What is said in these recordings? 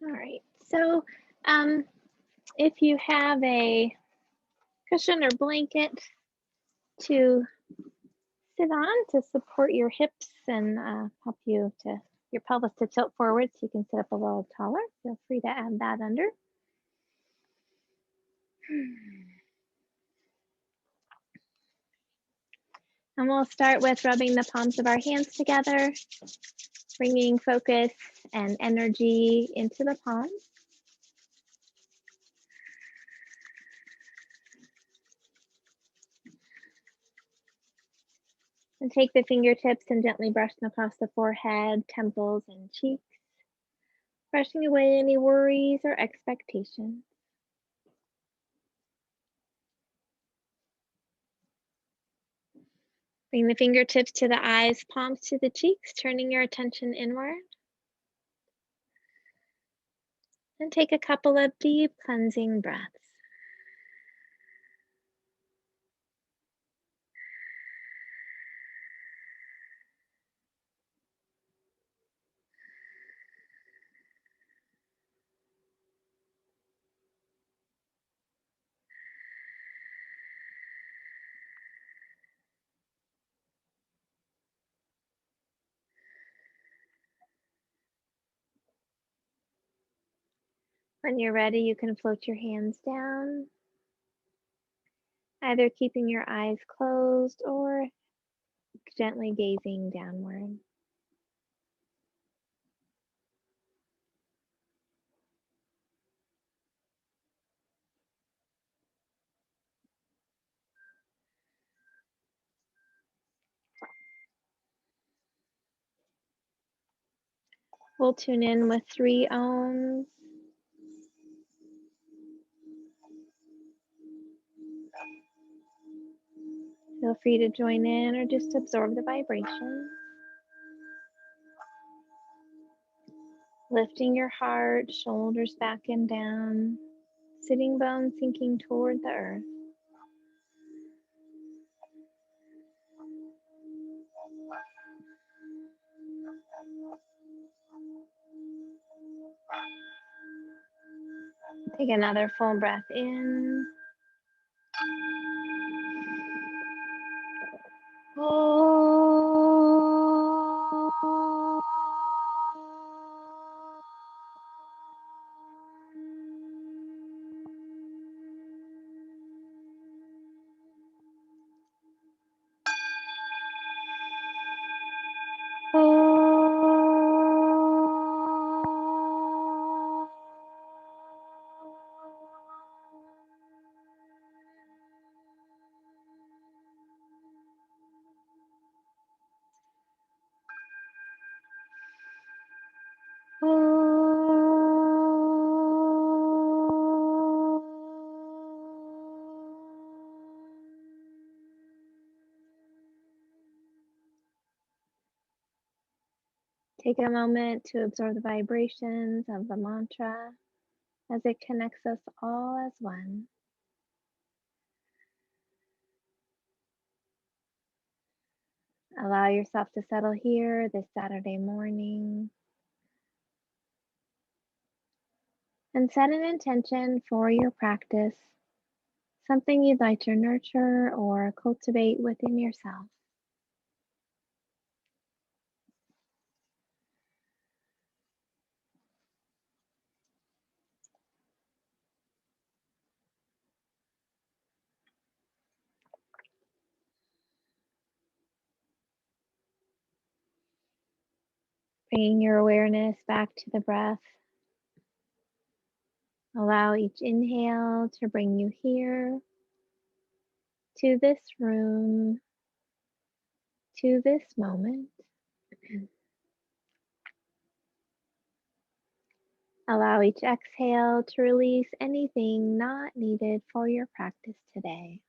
All right, so if you have a cushion or blanket to sit on to support your hips and help you to your pelvis to tilt forward so you can sit up a little taller, feel free to add that under. And we'll start with rubbing the palms of our hands together, bringing focus and energy into the palms. And take the fingertips and gently brush them across the forehead, temples, and cheeks, brushing away any worries or expectations. Bring the fingertips to the eyes, palms to the cheeks, turning your attention inward. And take a couple of deep cleansing breaths. When you're ready, you can float your hands down, either keeping your eyes closed or gently gazing downward. We'll tune in with 3 ohms. Feel free to join in or just absorb the vibration. Lifting your heart, shoulders back and down, sitting bones sinking toward the earth. Take another full breath in. Take a moment to absorb the vibrations of the mantra as it connects us all as one. Allow yourself to settle here this Saturday morning and set an intention for your practice, something you'd like to nurture or cultivate within yourself. Bringing your awareness back to the breath. Allow each inhale to bring you here, to this room, to this moment. Allow each exhale to release anything not needed for your practice today.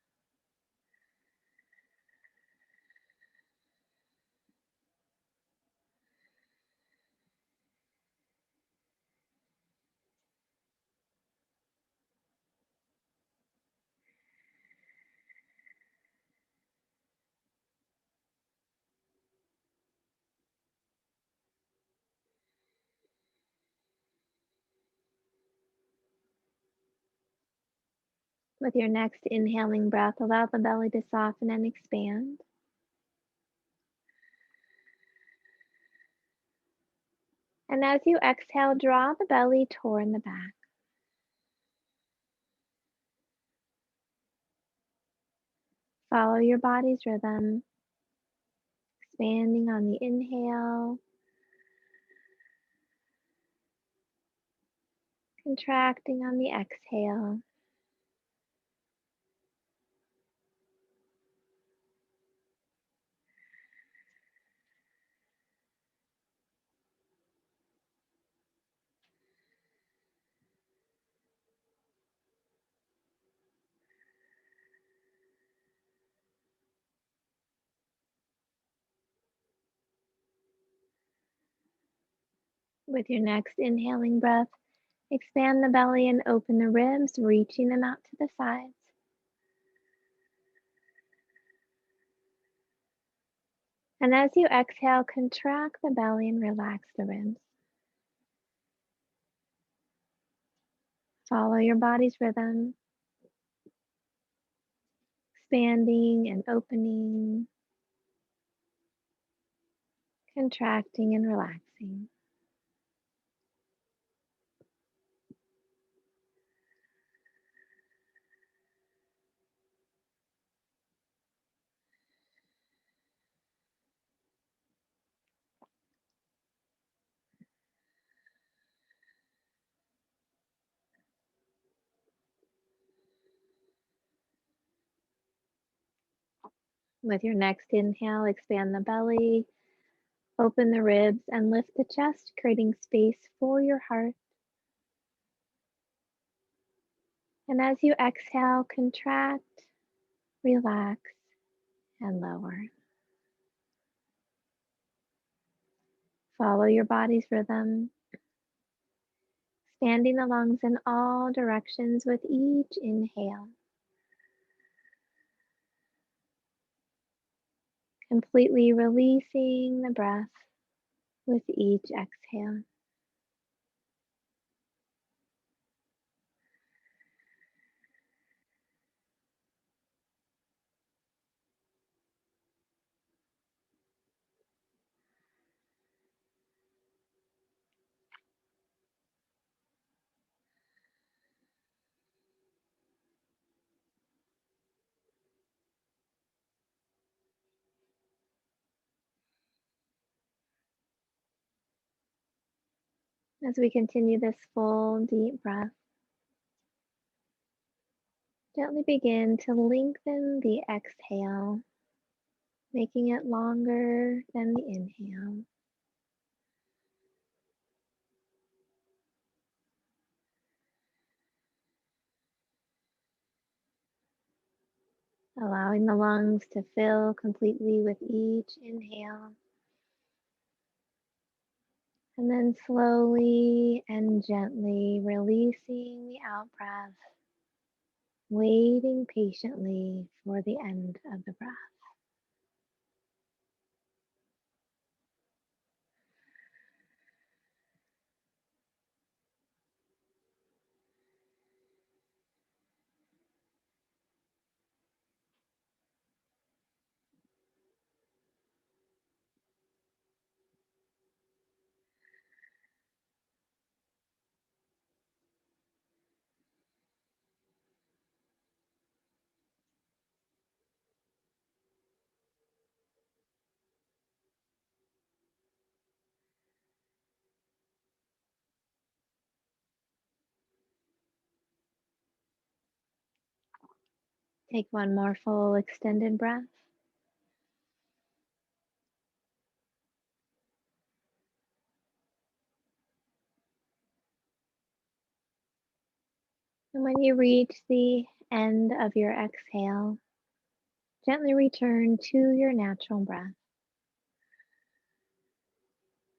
With your next inhaling breath, allow the belly to soften and expand. And as you exhale, draw the belly toward the back. Follow your body's rhythm, expanding on the inhale, contracting on the exhale. With your next inhaling breath, expand the belly and open the ribs, reaching them out to the sides. And as you exhale, contract the belly and relax the ribs. Follow your body's rhythm, expanding and opening, contracting and relaxing. With your next inhale, expand the belly, open the ribs, and lift the chest, creating space for your heart. And as you exhale, contract, relax, and lower. Follow your body's rhythm, expanding the lungs in all directions with each inhale. Completely releasing the breath with each exhale. As we continue this full deep breath, gently begin to lengthen the exhale, making it longer than the inhale. Allowing the lungs to fill completely with each inhale. And then slowly and gently releasing the out breath, waiting patiently for the end of the breath. Take one more full extended breath. And when you reach the end of your exhale, gently return to your natural breath.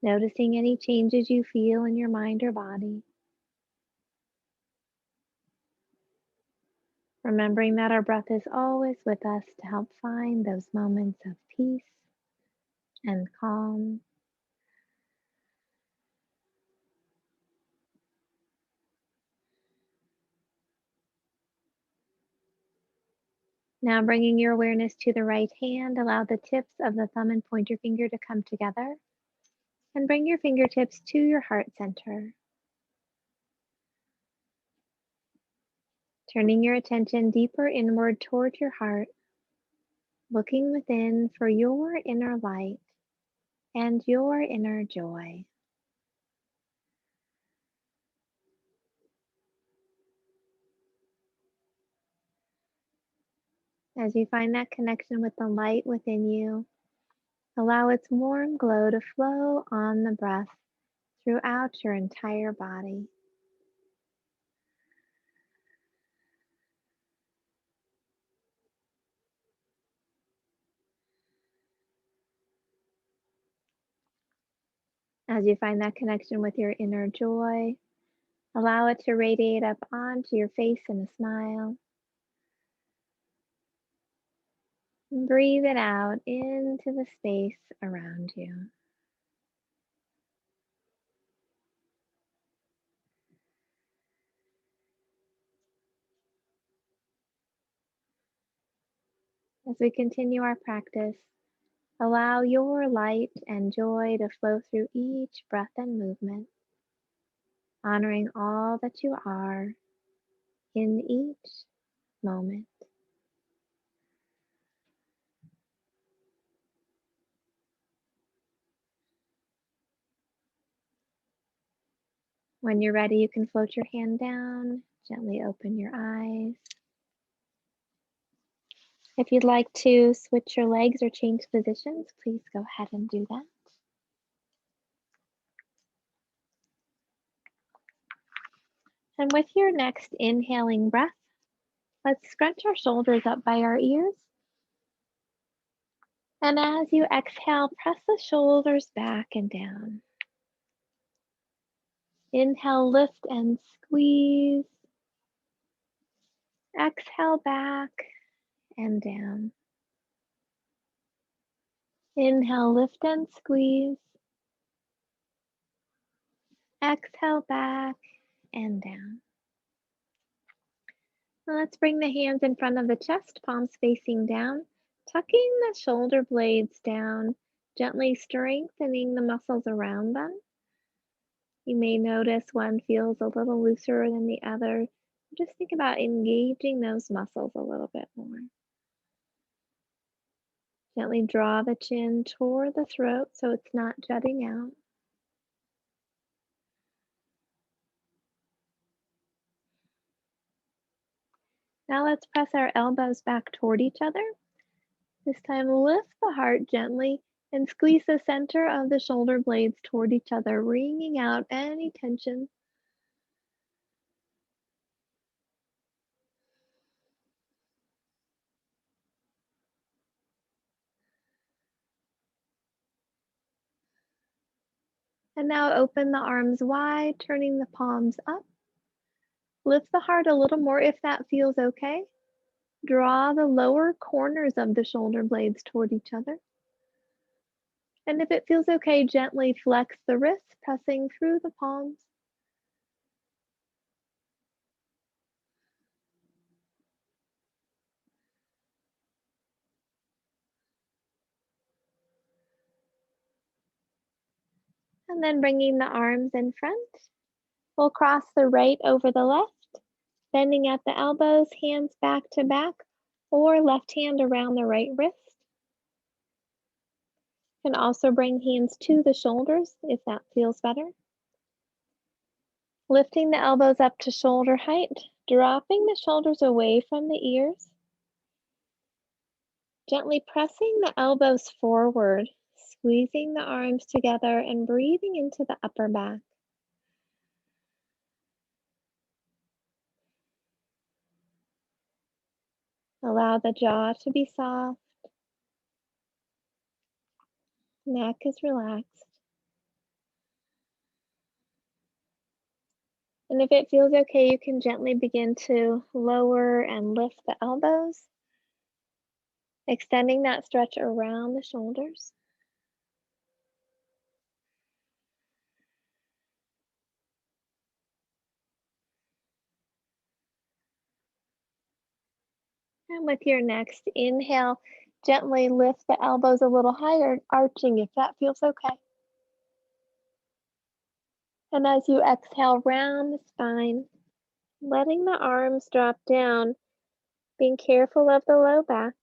Noticing any changes you feel in your mind or body. Remembering that our breath is always with us to help find those moments of peace and calm. Now bringing your awareness to the right hand, allow the tips of the thumb and pointer finger to come together and bring your fingertips to your heart center. Turning your attention deeper inward toward your heart, looking within for your inner light and your inner joy. As you find that connection with the light within you, allow its warm glow to flow on the breath throughout your entire body. As you find that connection with your inner joy, allow it to radiate up onto your face in a smile. And breathe it out into the space around you. As we continue our practice, allow your light and joy to flow through each breath and movement, honoring all that you are in each moment. When you're ready, you can float your hand down, gently open your eyes. If you'd like to switch your legs or change positions, please go ahead and do that. And with your next inhaling breath, let's scrunch our shoulders up by our ears. And as you exhale, press the shoulders back and down. Inhale, lift and squeeze. Exhale, back and down. Inhale, lift and squeeze. Exhale, back and down. Now let's bring the hands in front of the chest, palms facing down, tucking the shoulder blades down, gently strengthening the muscles around them. You may notice one feels a little looser than the other. Just think about engaging those muscles a little bit more. Gently draw the chin toward the throat so it's not jutting out. Now let's press our elbows back toward each other. This time lift the heart gently and squeeze the center of the shoulder blades toward each other, wringing out any tension. And now open the arms wide, turning the palms up. Lift the heart a little more if that feels okay. Draw the lower corners of the shoulder blades toward each other. And if it feels okay, gently flex the wrists, pressing through the palms. And then bringing the arms in front, we'll cross the right over the left, bending at the elbows, hands back to back, or left hand around the right wrist. You can also bring hands to the shoulders if that feels better. Lifting the elbows up to shoulder height, dropping the shoulders away from the ears. Gently pressing the elbows forward, squeezing the arms together and breathing into the upper back. Allow the jaw to be soft. Neck is relaxed. And if it feels okay, you can gently begin to lower and lift the elbows, extending that stretch around the shoulders. And with your next inhale, gently lift the elbows a little higher, arching if that feels okay. And as you exhale, round the spine, letting the arms drop down, being careful of the low back,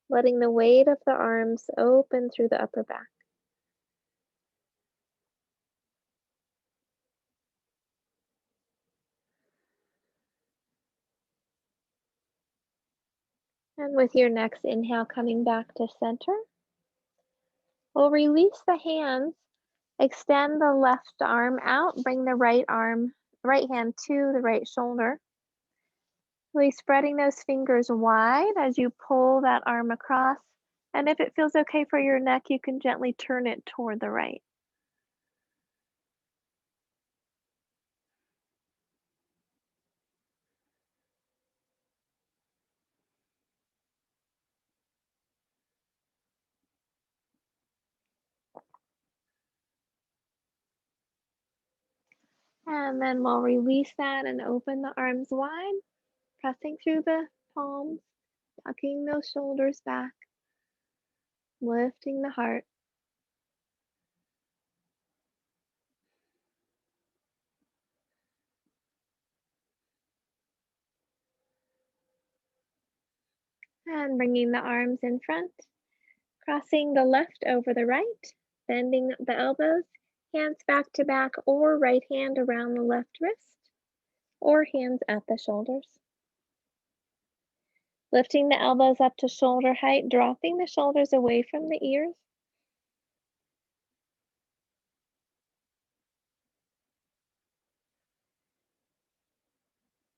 letting the weight of the arms open through the upper back. And with your next inhale, coming back to center, we'll release the hands, extend the left arm out, bring the right hand to the right shoulder. Really spreading those fingers wide as you pull that arm across. And if it feels okay for your neck, you can gently turn it toward the right. And then we'll release that and open the arms wide, pressing through the palms, tucking those shoulders back, lifting the heart. And bringing the arms in front, crossing the left over the right, bending the elbows, hands back to back or right hand around the left wrist, or hands at the shoulders. Lifting the elbows up to shoulder height, dropping the shoulders away from the ears.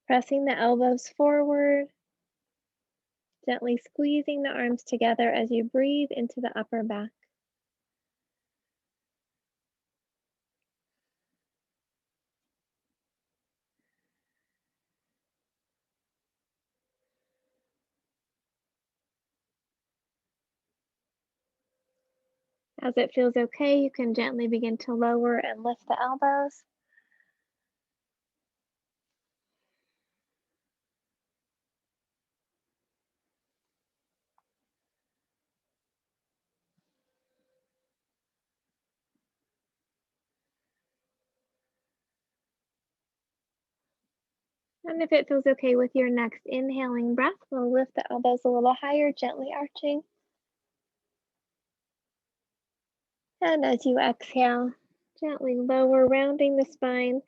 Pressing the elbows forward, gently squeezing the arms together as you breathe into the upper back. As it feels okay, you can gently begin to lower and lift the elbows. And if it feels okay with your next inhaling breath, we'll lift the elbows a little higher, gently arching. And as you exhale, gently lower, rounding the spine,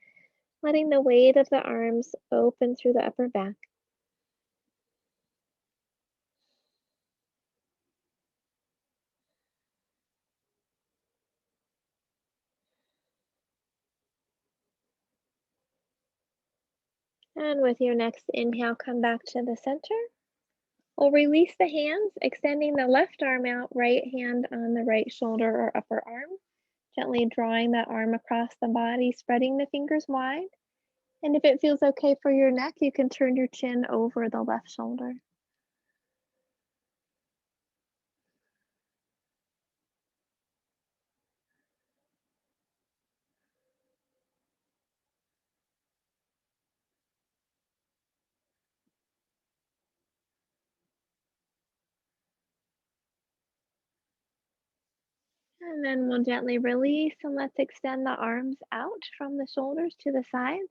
letting the weight of the arms open through the upper back. And with your next inhale, come back to the center. We'll release the hands, extending the left arm out, right hand on the right shoulder or upper arm. Gently drawing that arm across the body, spreading the fingers wide. And if it feels okay for your neck, you can turn your chin over the left shoulder. And then we'll gently release and let's extend the arms out from the shoulders to the sides.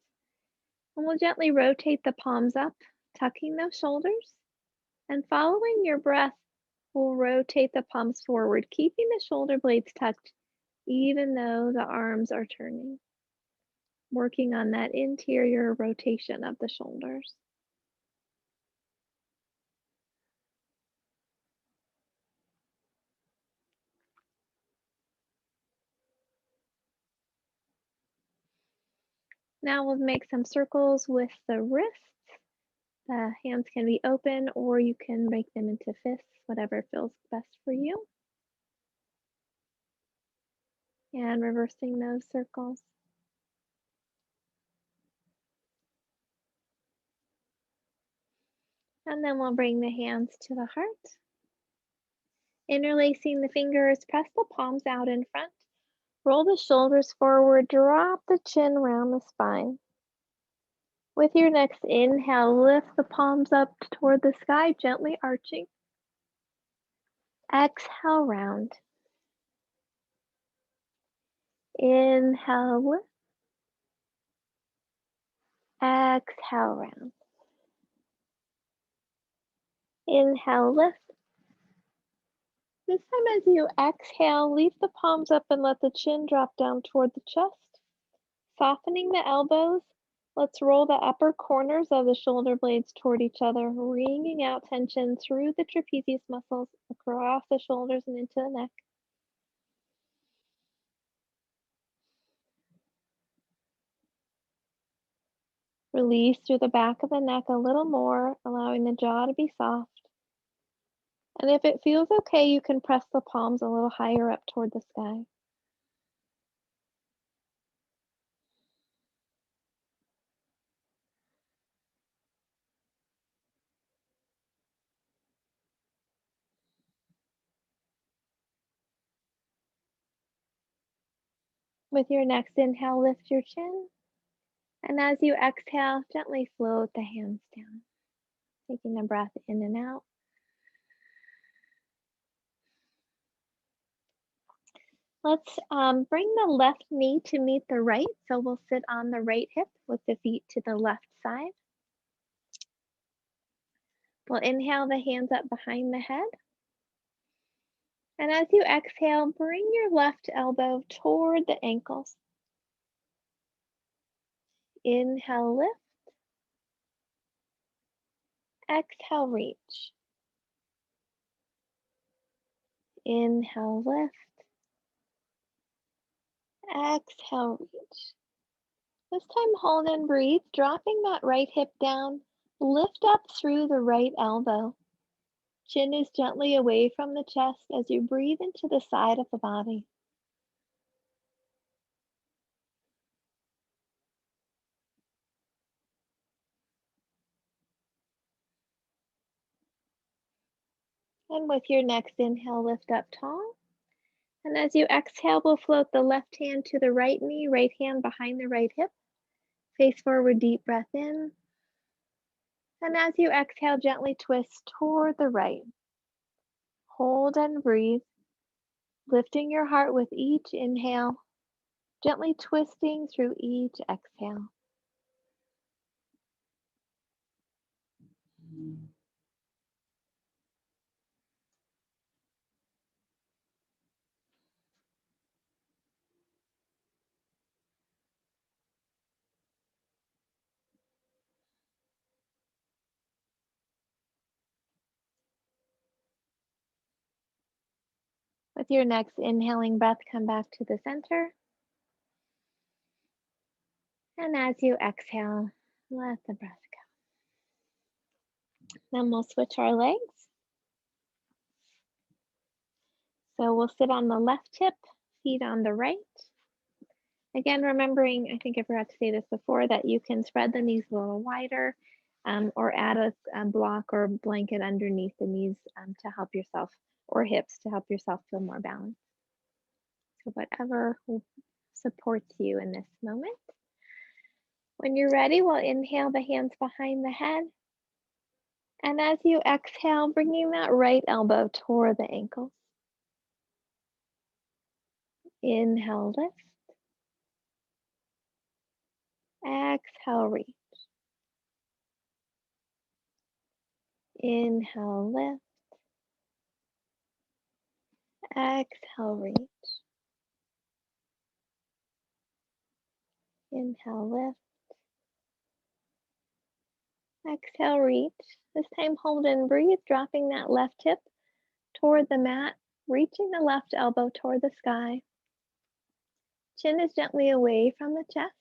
And we'll gently rotate the palms up, tucking those shoulders. And following your breath, we'll rotate the palms forward, keeping the shoulder blades tucked even though the arms are turning. Working on that interior rotation of the shoulders. Now we'll make some circles with the wrists. The hands can be open or you can make them into fists, whatever feels best for you. And reversing those circles. And then we'll bring the hands to the heart. Interlacing the fingers, press the palms out in front. Roll the shoulders forward, drop the chin around the spine. With your next inhale, lift the palms up toward the sky, gently arching. Exhale, round. Inhale, lift. Exhale, round. Inhale, lift. This time as you exhale, leave the palms up and let the chin drop down toward the chest. Softening the elbows, let's roll the upper corners of the shoulder blades toward each other, wringing out tension through the trapezius muscles across the shoulders and into the neck. Release through the back of the neck a little more, allowing the jaw to be soft. And if it feels okay, you can press the palms a little higher up toward the sky. With your next inhale, lift your chin. And as you exhale, gently float the hands down, taking a breath in and out. Let's bring the left knee to meet the right. So we'll sit on the right hip with the feet to the left side. We'll inhale the hands up behind the head. And as you exhale, bring your left elbow toward the ankles. Inhale, lift. Exhale, reach. Inhale, lift. Exhale, reach. This time hold and breathe, dropping that right hip down. Lift up through the right elbow. Chin is gently away from the chest as you breathe into the side of the body. And with your next inhale, lift up tall. And as you exhale, we'll float the left hand to the right knee, right hand behind the right hip. Face forward, deep breath in. And as you exhale, gently twist toward the right. Hold and breathe, lifting your heart with each inhale, gently twisting through each exhale. With your next inhaling breath, come back to the center. And as you exhale, let the breath go. Then we'll switch our legs. So we'll sit on the left hip, feet on the right. Again, remembering, I think I forgot to say this before, that you can spread the knees a little wider or add a block or blanket underneath the knees to help yourself, or hips to help yourself feel more balanced. So whatever supports you in this moment. When you're ready, we'll inhale the hands behind the head. And as you exhale, bringing that right elbow toward the ankles. Inhale, lift. Exhale, reach. Inhale, lift. Exhale, reach. Inhale, lift. Exhale, reach. This time hold and breathe, dropping that left hip toward the mat, reaching the left elbow toward the sky. Chin is gently away from the chest.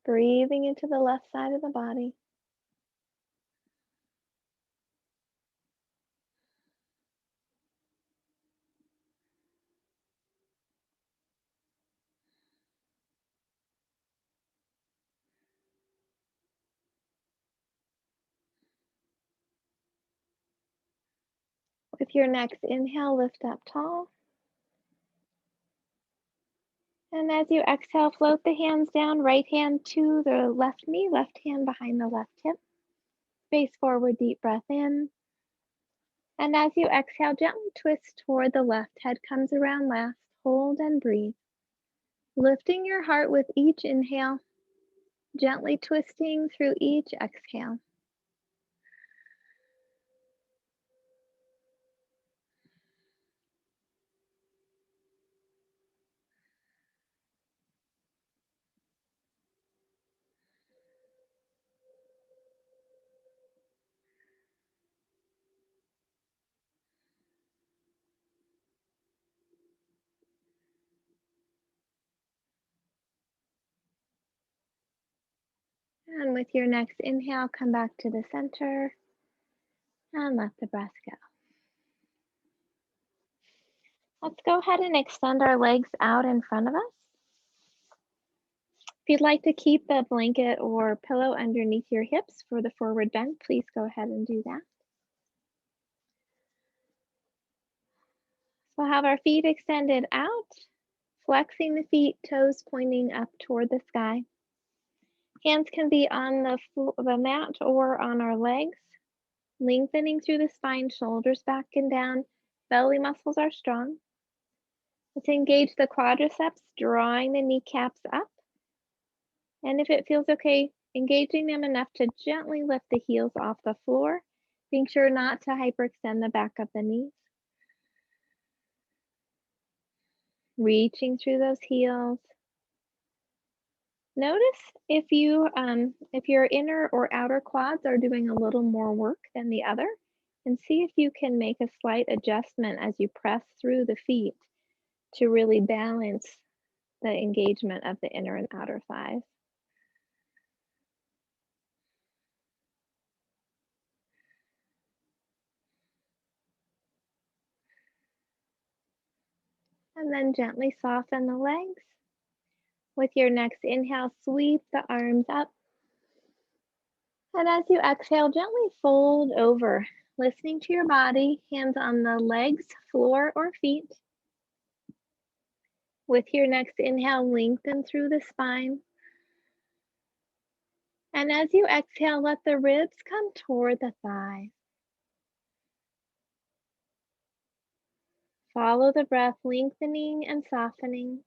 Breathing into the left side of the body. With your next inhale, lift up tall. And as you exhale, float the hands down, right hand to the left knee, left hand behind the left hip. Face forward, deep breath in. And as you exhale, gently twist toward the left. Head comes around last. Hold and breathe. Lifting your heart with each inhale, gently twisting through each exhale. And with your next inhale, come back to the center and let the breath go. Let's go ahead and extend our legs out in front of us. If you'd like to keep the blanket or pillow underneath your hips for the forward bend, please go ahead and do that. So we'll have our feet extended out, flexing the feet, toes pointing up toward the sky. Hands can be on the mat or on our legs, lengthening through the spine, shoulders back and down, belly muscles are strong. Let's engage the quadriceps, drawing the kneecaps up. And if it feels okay, engaging them enough to gently lift the heels off the floor, being sure not to hyperextend the back of the knees. Reaching through those heels. Notice if your inner or outer quads are doing a little more work than the other, and see if you can make a slight adjustment as you press through the feet to really balance the engagement of the inner and outer thighs. And then gently soften the legs. With your next inhale, sweep the arms up. And as you exhale, gently fold over, listening to your body, hands on the legs, floor, or feet. With your next inhale, lengthen through the spine. And as you exhale, let the ribs come toward the thighs. Follow the breath, lengthening and softening.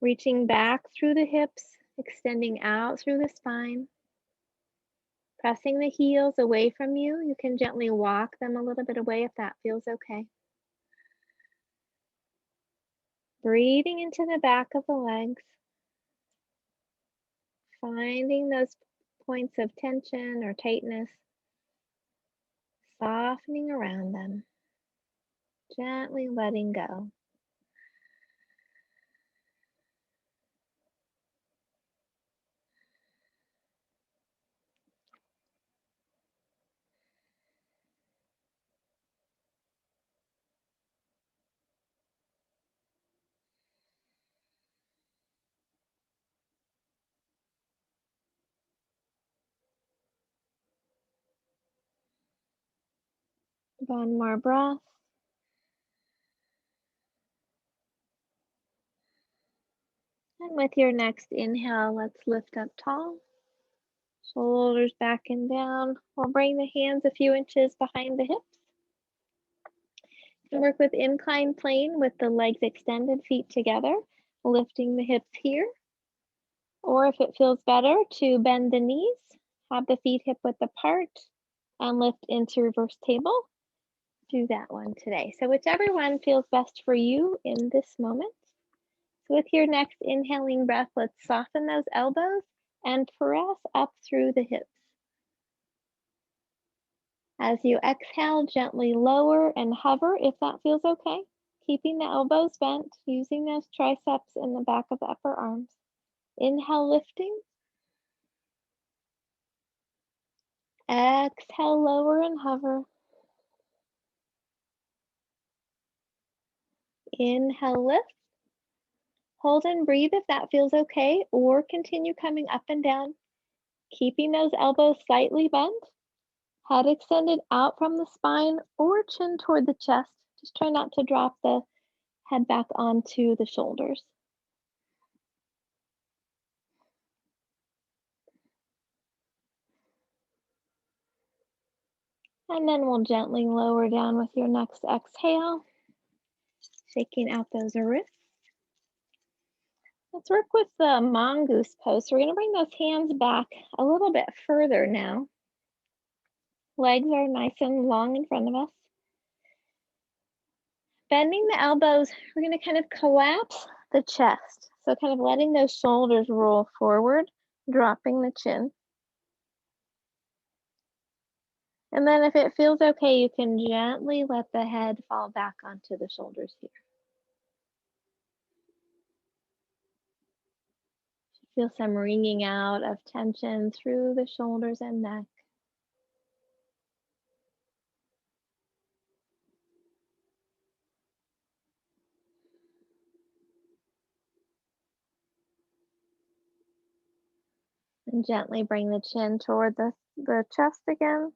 Reaching back through the hips, extending out through the spine. Pressing the heels away from you. You can gently walk them a little bit away if that feels okay. Breathing into the back of the legs. Finding those points of tension or tightness. Softening around them. Gently letting go. One more breath. And with your next inhale, let's lift up tall. Shoulders back and down. We'll bring the hands a few inches behind the hips. And work with inclined plane with the legs extended, feet together, lifting the hips here. Or if it feels better to bend the knees, have the feet hip width apart and lift into reverse table. Do that one today. So whichever one feels best for you in this moment. So with your next inhaling breath, let's soften those elbows and press up through the hips. As you exhale, gently lower and hover if that feels okay. Keeping the elbows bent, using those triceps in the back of the upper arms. Inhale, lifting. Exhale, lower and hover. Inhale, lift. Hold and breathe if that feels okay, or continue coming up and down, keeping those elbows slightly bent. Head extended out from the spine or chin toward the chest. Just try not to drop the head back onto the shoulders. And then we'll gently lower down with your next exhale, shaking out those wrists. Let's work with the mongoose pose. So we're going to bring those hands back a little bit further now. Legs are nice and long in front of us. Bending the elbows, we're going to kind of collapse the chest. So kind of letting those shoulders roll forward, dropping the chin. And then if it feels okay, you can gently let the head fall back onto the shoulders here. Feel some wringing out of tension through the shoulders and neck. And gently bring the chin toward the chest again.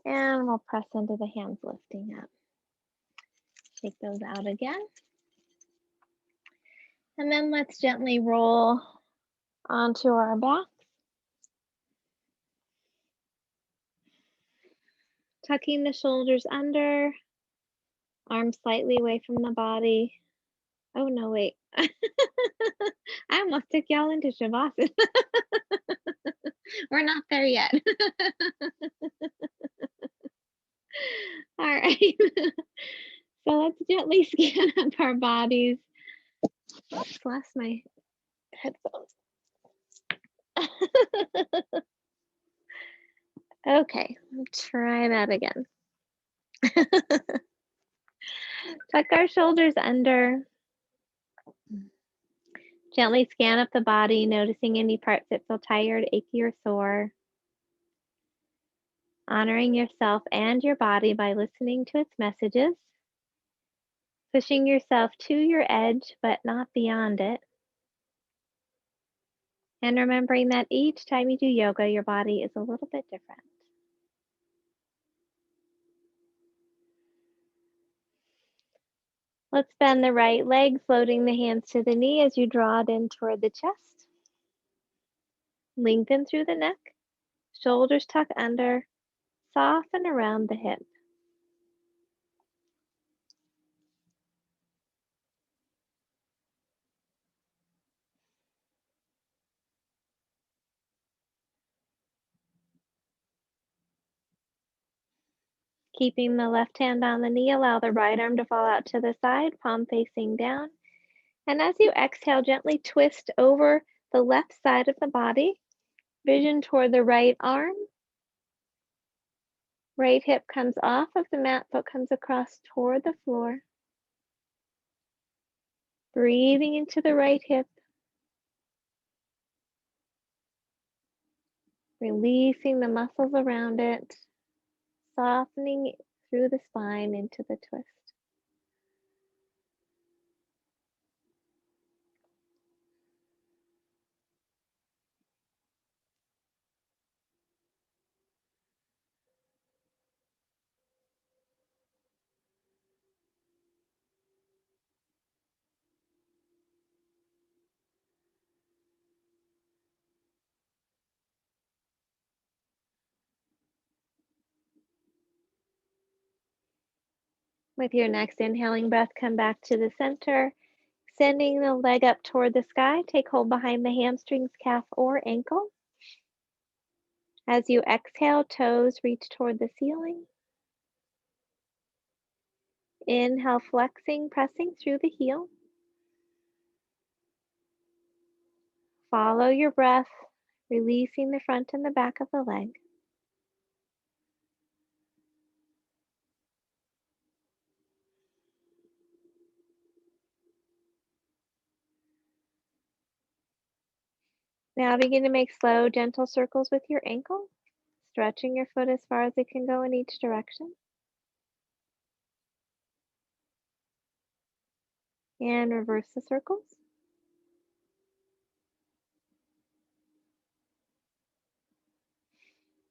And we'll press into the hands lifting up. Take those out again. And then let's gently roll onto our back. Tucking the shoulders under, arms slightly away from the body. Oh no, wait. I almost took y'all into Shavasana. We're not there yet. All right. So let's gently scan up our bodies. Oops, lost my headphones. Okay, let's try that again. Tuck our shoulders under. Gently scan up the body, noticing any parts that feel tired, achy, or sore. Honoring yourself and your body by listening to its messages. Pushing yourself to your edge, but not beyond it. And remembering that each time you do yoga, your body is a little bit different. Let's bend the right leg, floating the hands to the knee as you draw it in toward the chest. Lengthen through the neck, shoulders tuck under, soften around the hip. Keeping the left hand on the knee, allow the right arm to fall out to the side, palm facing down. And as you exhale, gently twist over the left side of the body, vision toward the right arm. Right hip comes off of the mat, but comes across toward the floor. Breathing into the right hip. Releasing the muscles around it. Softening through the spine into the twist. With your next inhaling breath, come back to the center, sending the leg up toward the sky. Take hold behind the hamstrings, calf, or ankle. As you exhale, toes reach toward the ceiling. Inhale, flexing, pressing through the heel. Follow your breath, releasing the front and the back of the leg. Now begin to make slow, gentle circles with your ankle, stretching your foot as far as it can go in each direction. And reverse the circles.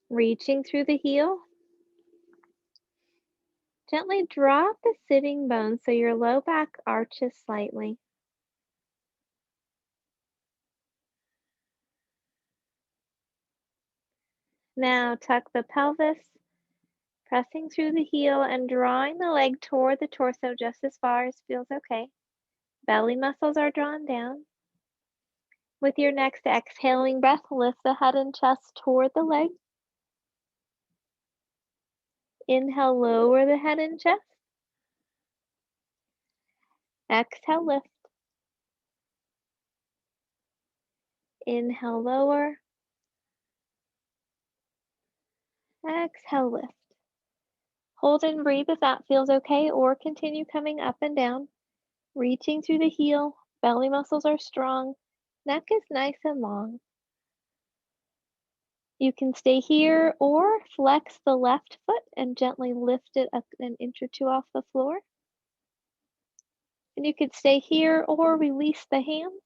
Reaching through the heel. Gently drop the sitting bones so your low back arches slightly. Now tuck the pelvis, pressing through the heel and drawing the leg toward the torso just as far as feels okay. Belly muscles are drawn down. With your next exhaling breath, lift the head and chest toward the leg. Inhale, lower the head and chest. Exhale, lift. Inhale, lower. Exhale, lift. Hold and breathe if that feels okay, or continue coming up and down, reaching through the heel. Belly muscles are strong. Neck is nice and long. You can stay here or flex the left foot and gently lift it up an inch or two off the floor. And you could stay here or release the hands.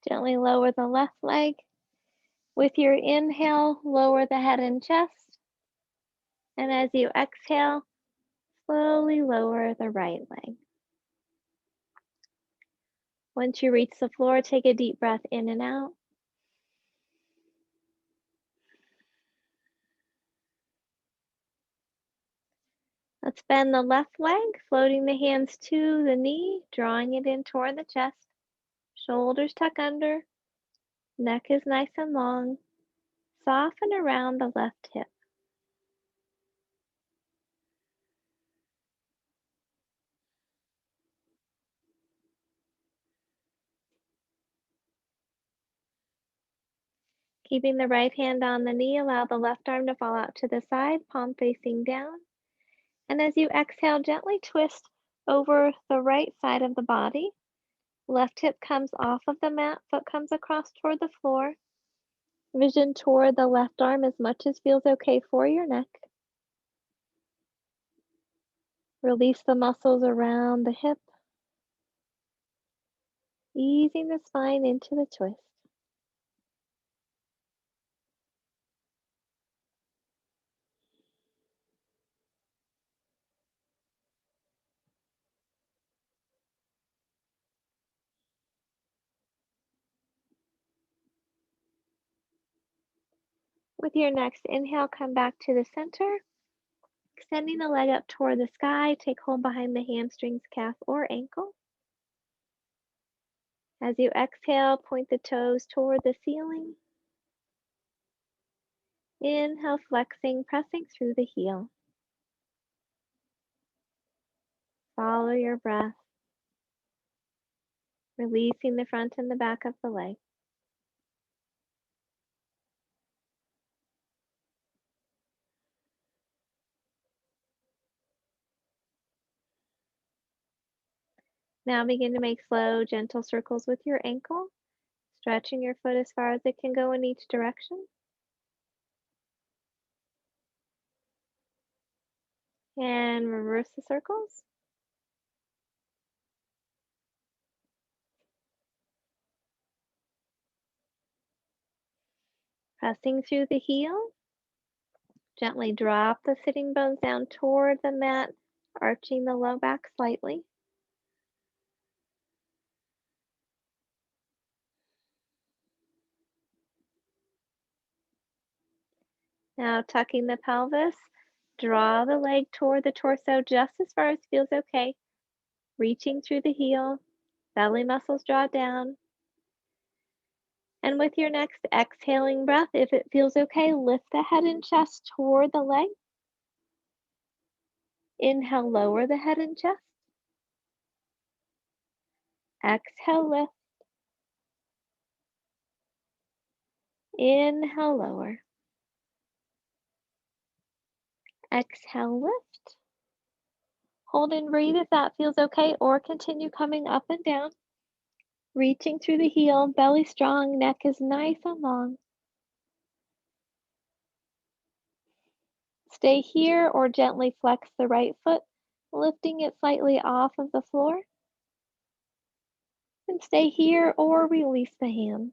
Gently lower the left leg. With your inhale, lower the head and chest. And as you exhale, slowly lower the right leg. Once you reach the floor, take a deep breath in and out. Let's bend the left leg, floating the hands to the knee, drawing it in toward the chest. Shoulders tuck under. Neck is nice and long. Soften around the left hip. Keeping the right hand on the knee, allow the left arm to fall out to the side, palm facing down. And as you exhale, gently twist over the right side of the body. Left hip comes off of the mat, foot comes across toward the floor. Vision toward the left arm as much as feels okay for your neck. Release the muscles around the hip, easing the spine into the twist. With your next inhale, come back to the center. Extending the leg up toward the sky, take hold behind the hamstrings, calf, or ankle. As you exhale, point the toes toward the ceiling. Inhale, flexing, pressing through the heel. Follow your breath, releasing the front and the back of the leg. Now begin to make slow, gentle circles with your ankle, stretching your foot as far as it can go in each direction. And reverse the circles. Pressing through the heel. Gently drop the sitting bones down toward the mat, arching the low back slightly. Now tucking the pelvis, draw the leg toward the torso just as far as feels okay. Reaching through the heel, belly muscles draw down. And with your next exhaling breath, if it feels okay, lift the head and chest toward the leg. Inhale, lower the head and chest. Exhale, lift. Inhale, lower. Exhale, lift. Hold and breathe if that feels okay, or continue coming up and down. Reaching through the heel, belly strong, neck is nice and long. Stay here or gently flex the right foot lifting it slightly off of the floor. And stay here or release the hands.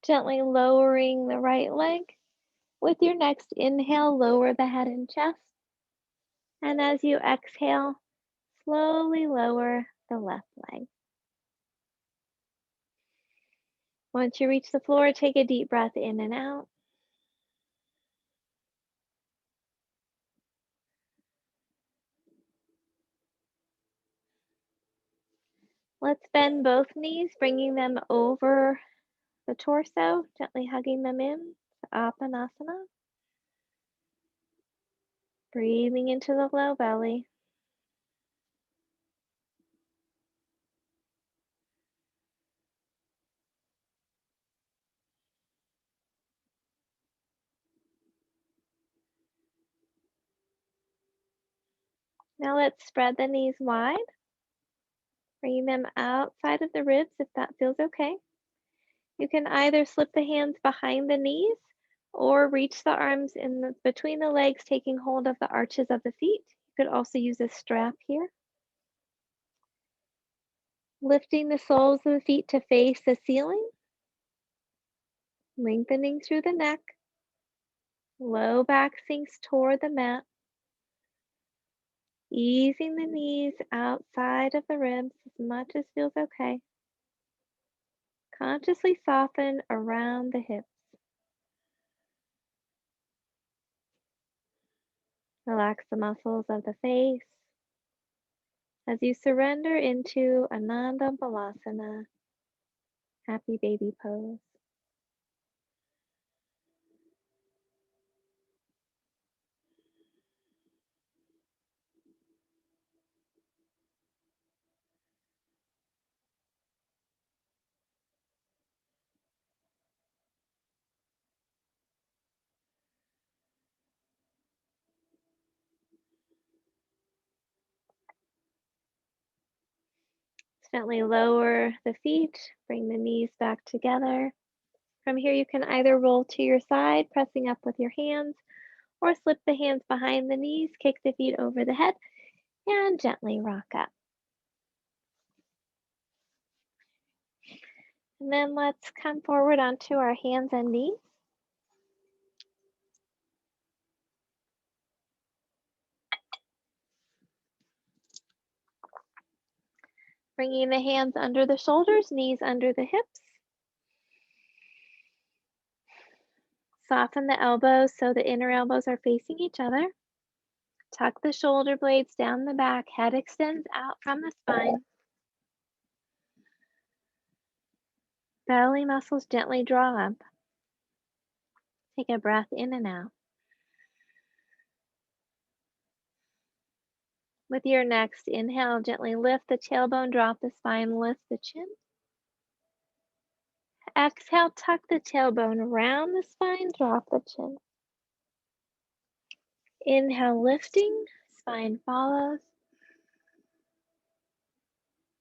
Gently lowering the right leg. With your next inhale, lower the head and chest. And as you exhale, slowly lower the left leg. Once you reach the floor, take a deep breath in and out. Let's bend both knees, bringing them over the torso, gently hugging them in to Apanasana. Breathing into the low belly. Now let's spread the knees wide, bringing them outside of the ribs if that feels okay. You can either slip the hands behind the knees or reach the arms between the legs, taking hold of the arches of the feet. You could also use a strap here. Lifting the soles of the feet to face the ceiling, lengthening through the neck. Low back sinks toward the mat. Easing the knees outside of the ribs as much as feels okay. Consciously soften around the hips. Relax the muscles of the face as you surrender into Ananda Balasana, happy baby pose. Gently lower the feet, bring the knees back together. From here, you can either roll to your side, pressing up with your hands, or slip the hands behind the knees, kick the feet over the head, and gently rock up. And then let's come forward onto our hands and knees. Bringing the hands under the shoulders, knees under the hips. Soften the elbows so the inner elbows are facing each other. Tuck the shoulder blades down the back, head extends out from the spine. Belly muscles gently draw up. Take a breath in and out. With your next inhale, gently lift the tailbone, drop the spine, lift the chin. Exhale, tuck the tailbone around the spine, drop the chin. Inhale, lifting, spine follows.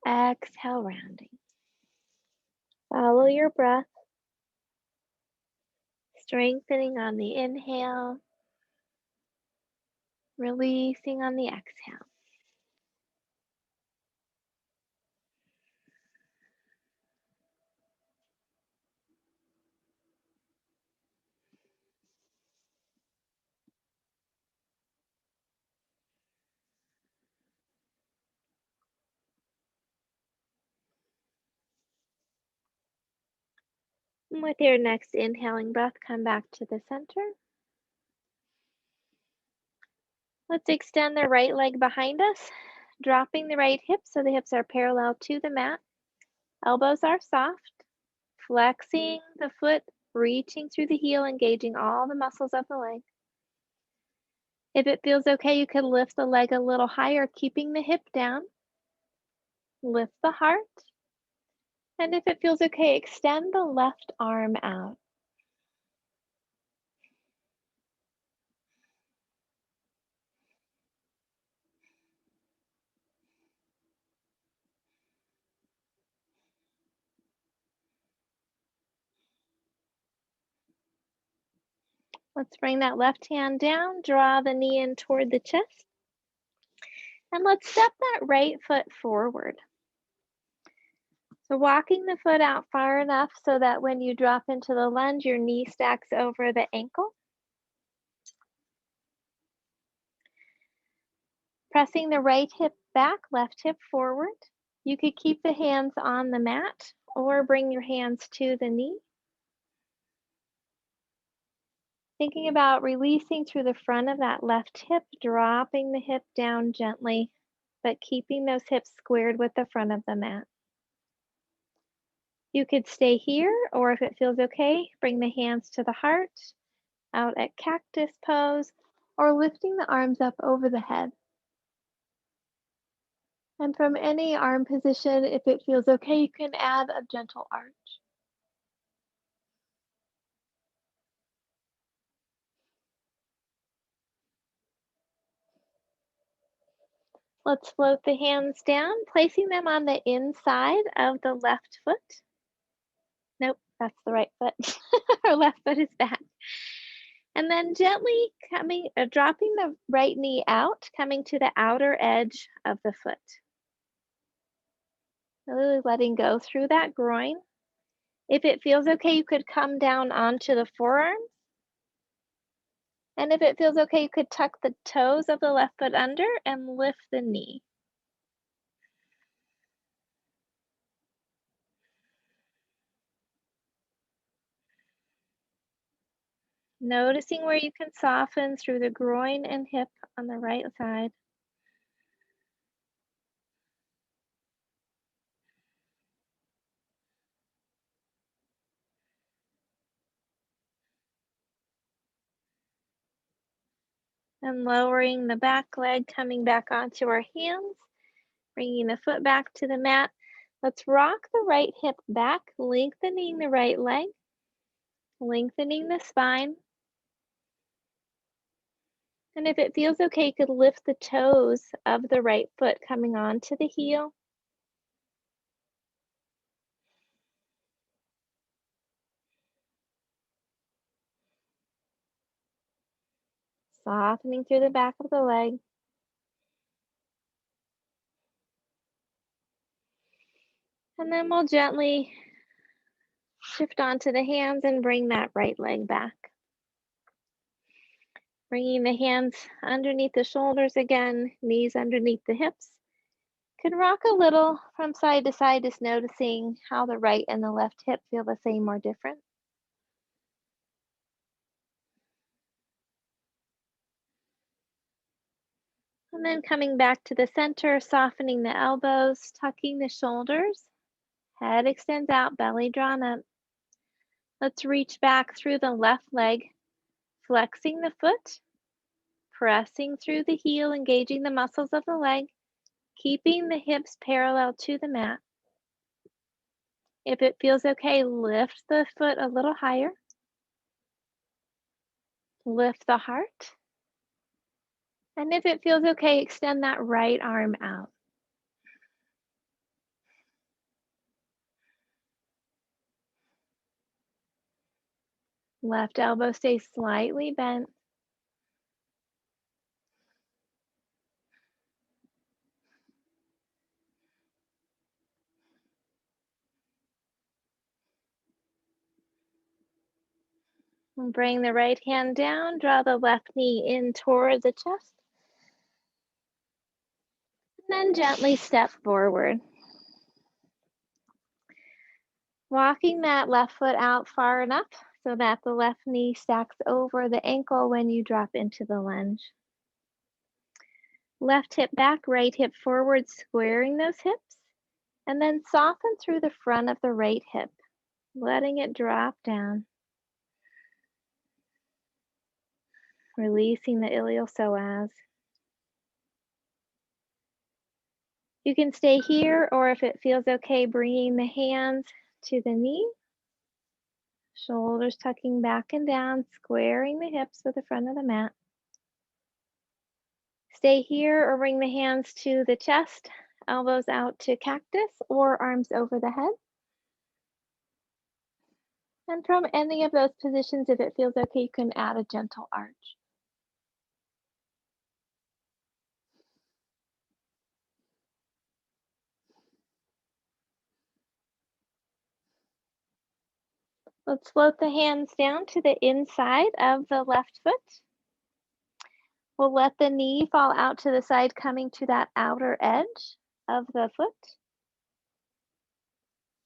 Exhale, rounding. Follow your breath, strengthening on the inhale, releasing on the exhale. And with your next inhaling breath, come back to the center. Let's extend the right leg behind us, dropping the right hip so the hips are parallel to the mat. Elbows are soft. Flexing the foot, reaching through the heel, engaging all the muscles of the leg. If it feels okay, you can lift the leg a little higher, keeping the hip down. Lift the heart. And if it feels okay, extend the left arm out. Let's bring that left hand down, draw the knee in toward the chest, and let's step that right foot forward. So walking the foot out far enough so that when you drop into the lunge, your knee stacks over the ankle. Pressing the right hip back, left hip forward. You could keep the hands on the mat or bring your hands to the knee. Thinking about releasing through the front of that left hip, dropping the hip down gently, but keeping those hips squared with the front of the mat. You could stay here, or if it feels okay, bring the hands to the heart, out at cactus pose, or lifting the arms up over the head. And from any arm position, if it feels okay, you can add a gentle arch. Let's float the hands down, placing them on the inside of the left foot. Nope, that's the right foot. Our left foot is back. And then gently dropping the right knee out, coming to the outer edge of the foot. Really letting go through that groin. If it feels okay, you could come down onto the forearms. And if it feels okay, you could tuck the toes of the left foot under and lift the knee. Noticing where you can soften through the groin and hip on the right side. And lowering the back leg, coming back onto our hands, bringing the foot back to the mat. Let's rock the right hip back, lengthening the right leg, lengthening the spine. And if it feels okay, you could lift the toes of the right foot coming onto the heel. Softening through the back of the leg. And then we'll gently shift onto the hands and bring that right leg back. Bringing the hands underneath the shoulders again, knees underneath the hips. Could rock a little from side to side, just noticing how the right and the left hip feel the same or different. And then coming back to the center, softening the elbows, tucking the shoulders. Head extends out, belly drawn up. Let's reach back through the left leg, flexing the foot, pressing through the heel, engaging the muscles of the leg, keeping the hips parallel to the mat. If it feels okay, lift the foot a little higher. Lift the heart. And if it feels okay, extend that right arm out. Left elbow stays slightly bent. And bring the right hand down, draw the left knee in toward the chest. And then gently step forward. Walking that left foot out far enough so that the left knee stacks over the ankle when you drop into the lunge. Left hip back, right hip forward, squaring those hips. And then soften through the front of the right hip, letting it drop down. Releasing the iliopsoas. You can stay here, or if it feels okay, bringing the hands to the knee. Shoulders tucking back and down, squaring the hips with the front of the mat. Stay here or bring the hands to the chest, elbows out to cactus or arms over the head. And from any of those positions, if it feels okay, you can add a gentle arch. Let's float the hands down to the inside of the left foot. We'll let the knee fall out to the side, coming to that outer edge of the foot.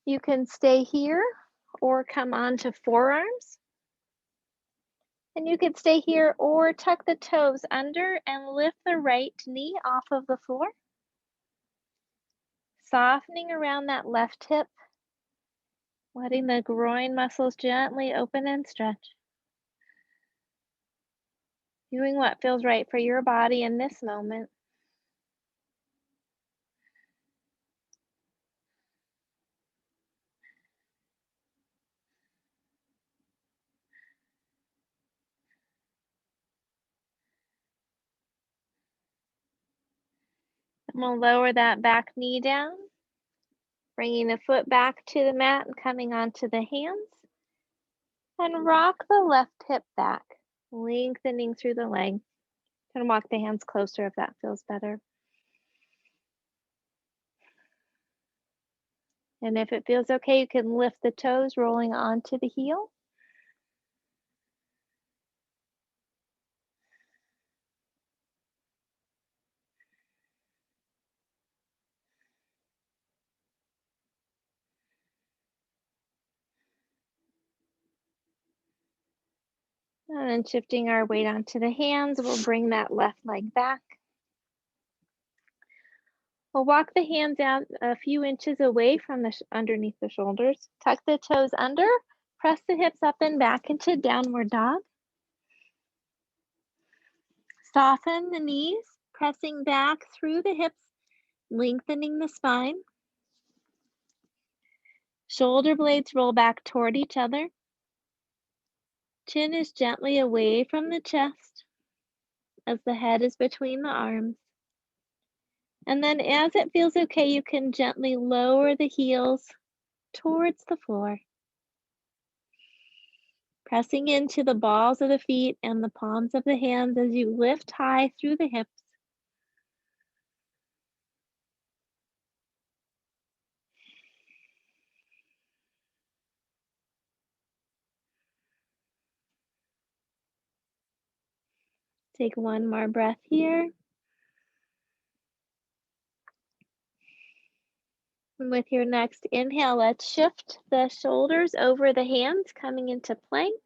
You can stay here or come onto forearms. And you can stay here or tuck the toes under and lift the right knee off of the floor. Softening around that left hip, letting the groin muscles gently open and stretch. Doing what feels right for your body in this moment. I'm going to lower that back knee down, bringing the foot back to the mat and coming onto the hands. And rock the left hip back, lengthening through the leg. And walk the hands closer if that feels better. And if it feels okay, you can lift the toes, rolling onto the heel. And then shifting our weight onto the hands, we'll bring that left leg back. We'll walk the hands out a few inches away from underneath the shoulders. Tuck the toes under, press the hips up and back into downward dog. Soften the knees, pressing back through the hips, lengthening the spine. Shoulder blades roll back toward each other. Chin is gently away from the chest as the head is between the arms. And then as it feels okay, you can gently lower the heels towards the floor. Pressing into the balls of the feet and the palms of the hands as you lift high through the hips. Take one more breath here. And with your next inhale, let's shift the shoulders over the hands, coming into plank.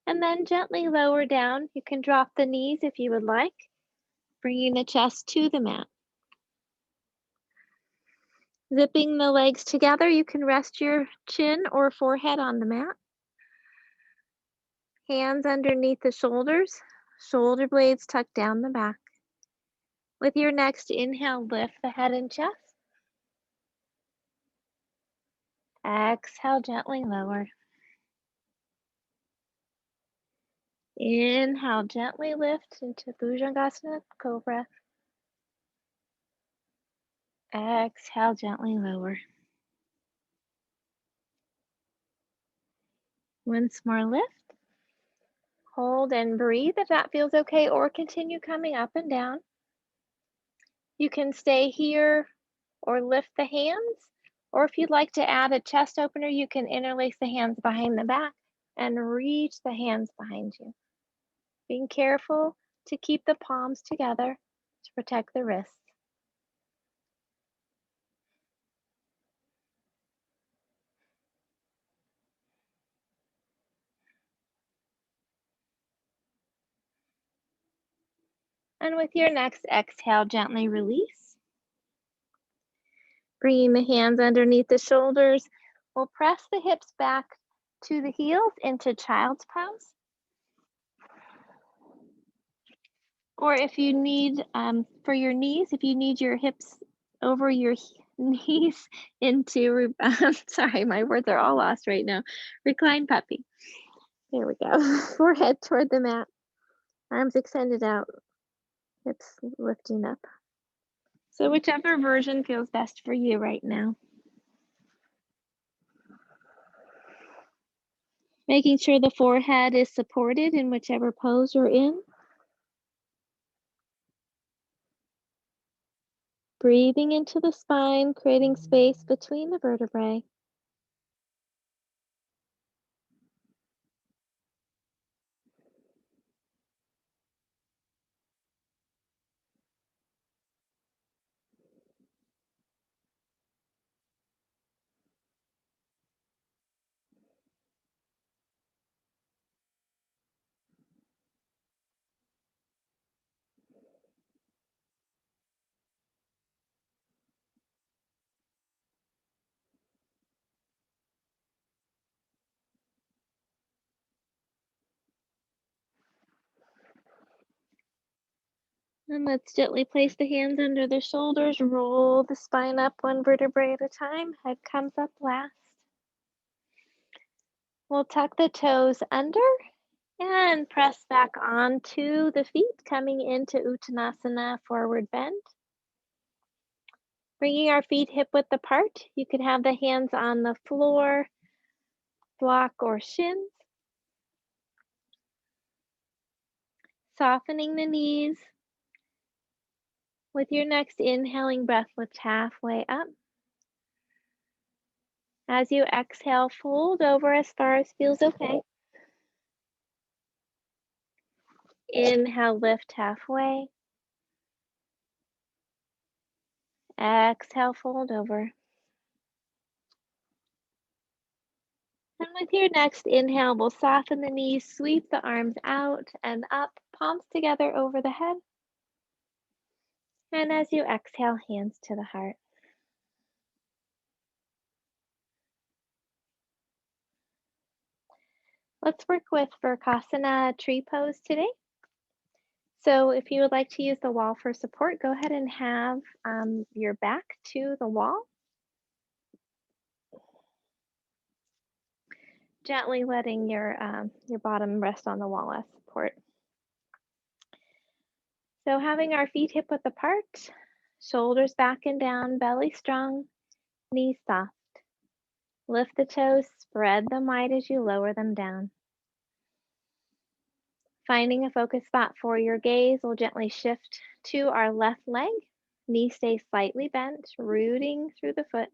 And then gently lower down. You can drop the knees if you would like, bringing the chest to the mat. Zipping the legs together, you can rest your chin or forehead on the mat. Hands underneath the shoulders, shoulder blades tucked down the back. With your next inhale, lift the head and chest. Exhale, gently lower. Inhale, gently lift into Bhujangasana, Cobra. Exhale, gently lower. Once more, lift. Hold and breathe if that feels okay, or continue coming up and down. You can stay here or lift the hands, or if you'd like to add a chest opener, you can interlace the hands behind the back and reach the hands behind you. Being careful to keep the palms together to protect the wrists. And with your next exhale, gently release. Bringing the hands underneath the shoulders, we'll press the hips back to the heels into child's pose. Or if you need, for your knees, if you need your hips over your knees into, sorry, my words are all lost right now. Recline puppy. There we go. Forehead toward the mat. Arms extended out. Hips lifting up. So whichever version feels best for you right now. Making sure the forehead is supported in whichever pose you're in. Breathing into the spine, creating space between the vertebrae. And let's gently place the hands under the shoulders, roll the spine up one vertebrae at a time. Head comes up last. We'll tuck the toes under and press back onto the feet, coming into Uttanasana, forward bend. Bringing our feet hip width apart. You can have the hands on the floor, block, or shins. Softening the knees. With your next inhaling breath, lift halfway up. As you exhale, fold over as far as feels okay. Inhale, lift halfway. Exhale, fold over. And with your next inhale, we'll soften the knees, sweep the arms out and up, palms together over the head. And as you exhale, hands to the heart. Let's work with Vrksasana tree pose today. So if you would like to use the wall for support, go ahead and have your back to the wall. Gently letting your bottom rest on the wall as support. So having our feet hip width apart, shoulders back and down, belly strong, knees soft. Lift the toes, spread them wide as you lower them down. Finding a focus spot for your gaze, we'll gently shift to our left leg. Knee stays slightly bent, rooting through the foot.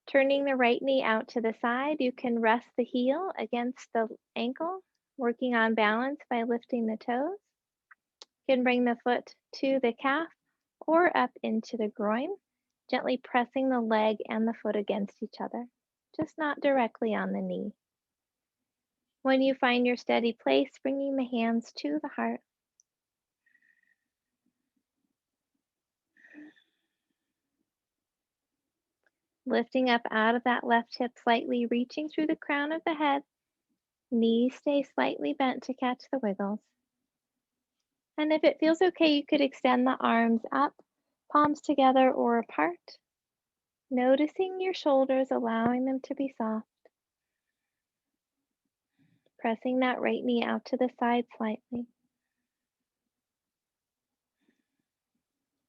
Turning the right knee out to the side, you can rest the heel against the ankle, working on balance by lifting the toes. You can bring the foot to the calf or up into the groin, gently pressing the leg and the foot against each other, just not directly on the knee. When you find your steady place, bringing the hands to the heart. Lifting up out of that left hip slightly, reaching through the crown of the head. Knees stay slightly bent to catch the wiggles. And if it feels okay, you could extend the arms up, palms together or apart. Noticing your shoulders, allowing them to be soft. Pressing that right knee out to the side slightly.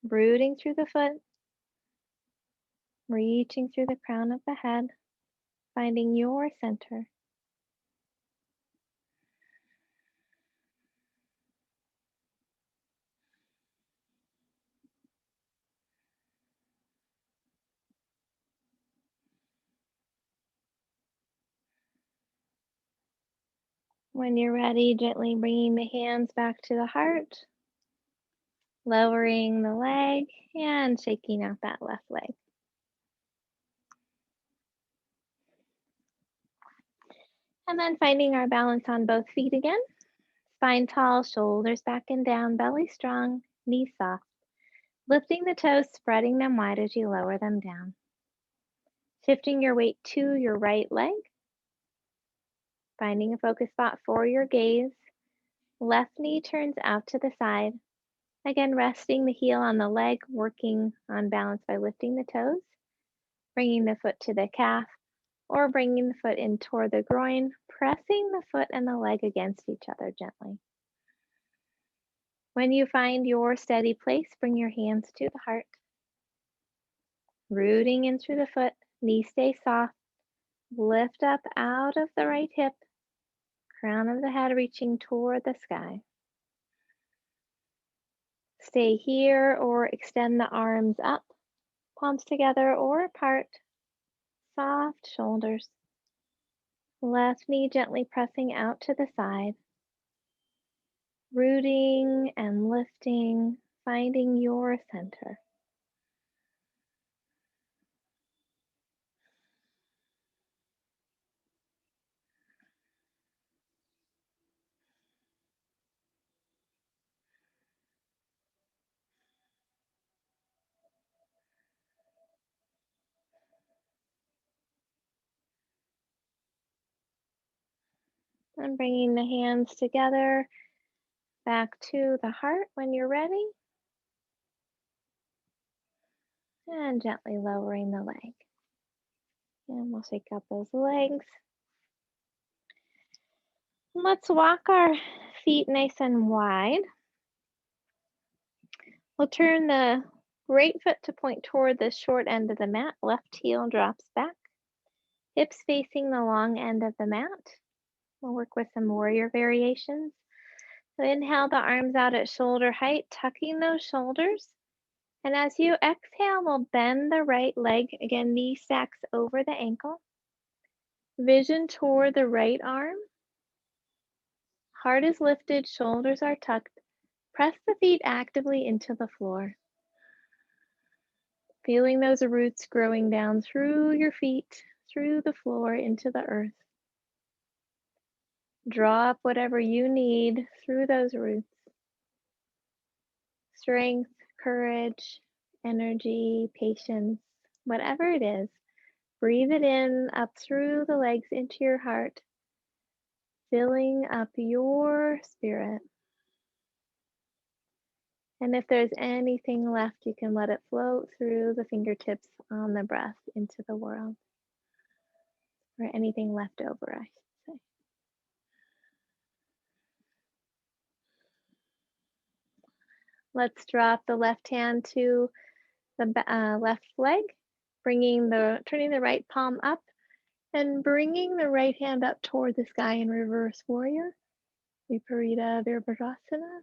Rooting through the foot. Reaching through the crown of the head. Finding your center. When you're ready, gently bringing the hands back to the heart. Lowering the leg and shaking out that left leg. And then finding our balance on both feet again. Spine tall, shoulders back and down, belly strong, knees soft. Lifting the toes, spreading them wide as you lower them down. Shifting your weight to your right leg. Finding a focus spot for your gaze. Left knee turns out to the side. Again, resting the heel on the leg, working on balance by lifting the toes. Bringing the foot to the calf or bringing the foot in toward the groin, pressing the foot and the leg against each other gently. When you find your steady place, bring your hands to the heart. Rooting in through the foot, knees stay soft. Lift up out of the right hip, crown of the head reaching toward the sky. Stay here or extend the arms up, palms together or apart, soft shoulders. Left knee gently pressing out to the side, rooting and lifting, finding your center. And bringing the hands together back to the heart when you're ready. And gently lowering the leg. And we'll shake out those legs. Let's walk our feet nice and wide. We'll turn the right foot to point toward the short end of the mat. Left heel drops back. Hips facing the long end of the mat. We'll work with some warrior variations. So inhale the arms out at shoulder height, tucking those shoulders. And as you exhale, we'll bend the right leg. Again, knee stacks over the ankle. Vision toward the right arm. Heart is lifted, shoulders are tucked. Press the feet actively into the floor. Feeling those roots growing down through your feet, through the floor, into the earth. Draw up whatever you need through those roots. Strength, courage, energy, patience, whatever it is. Breathe it in up through the legs into your heart, filling up your spirit. And if there's anything left, you can let it float through the fingertips on the breath into the world. Or anything left over, I should say. Let's drop the left hand to the left leg, turning the right palm up and bringing the right hand up toward the sky in reverse warrior, Viparita Virabhadrasana.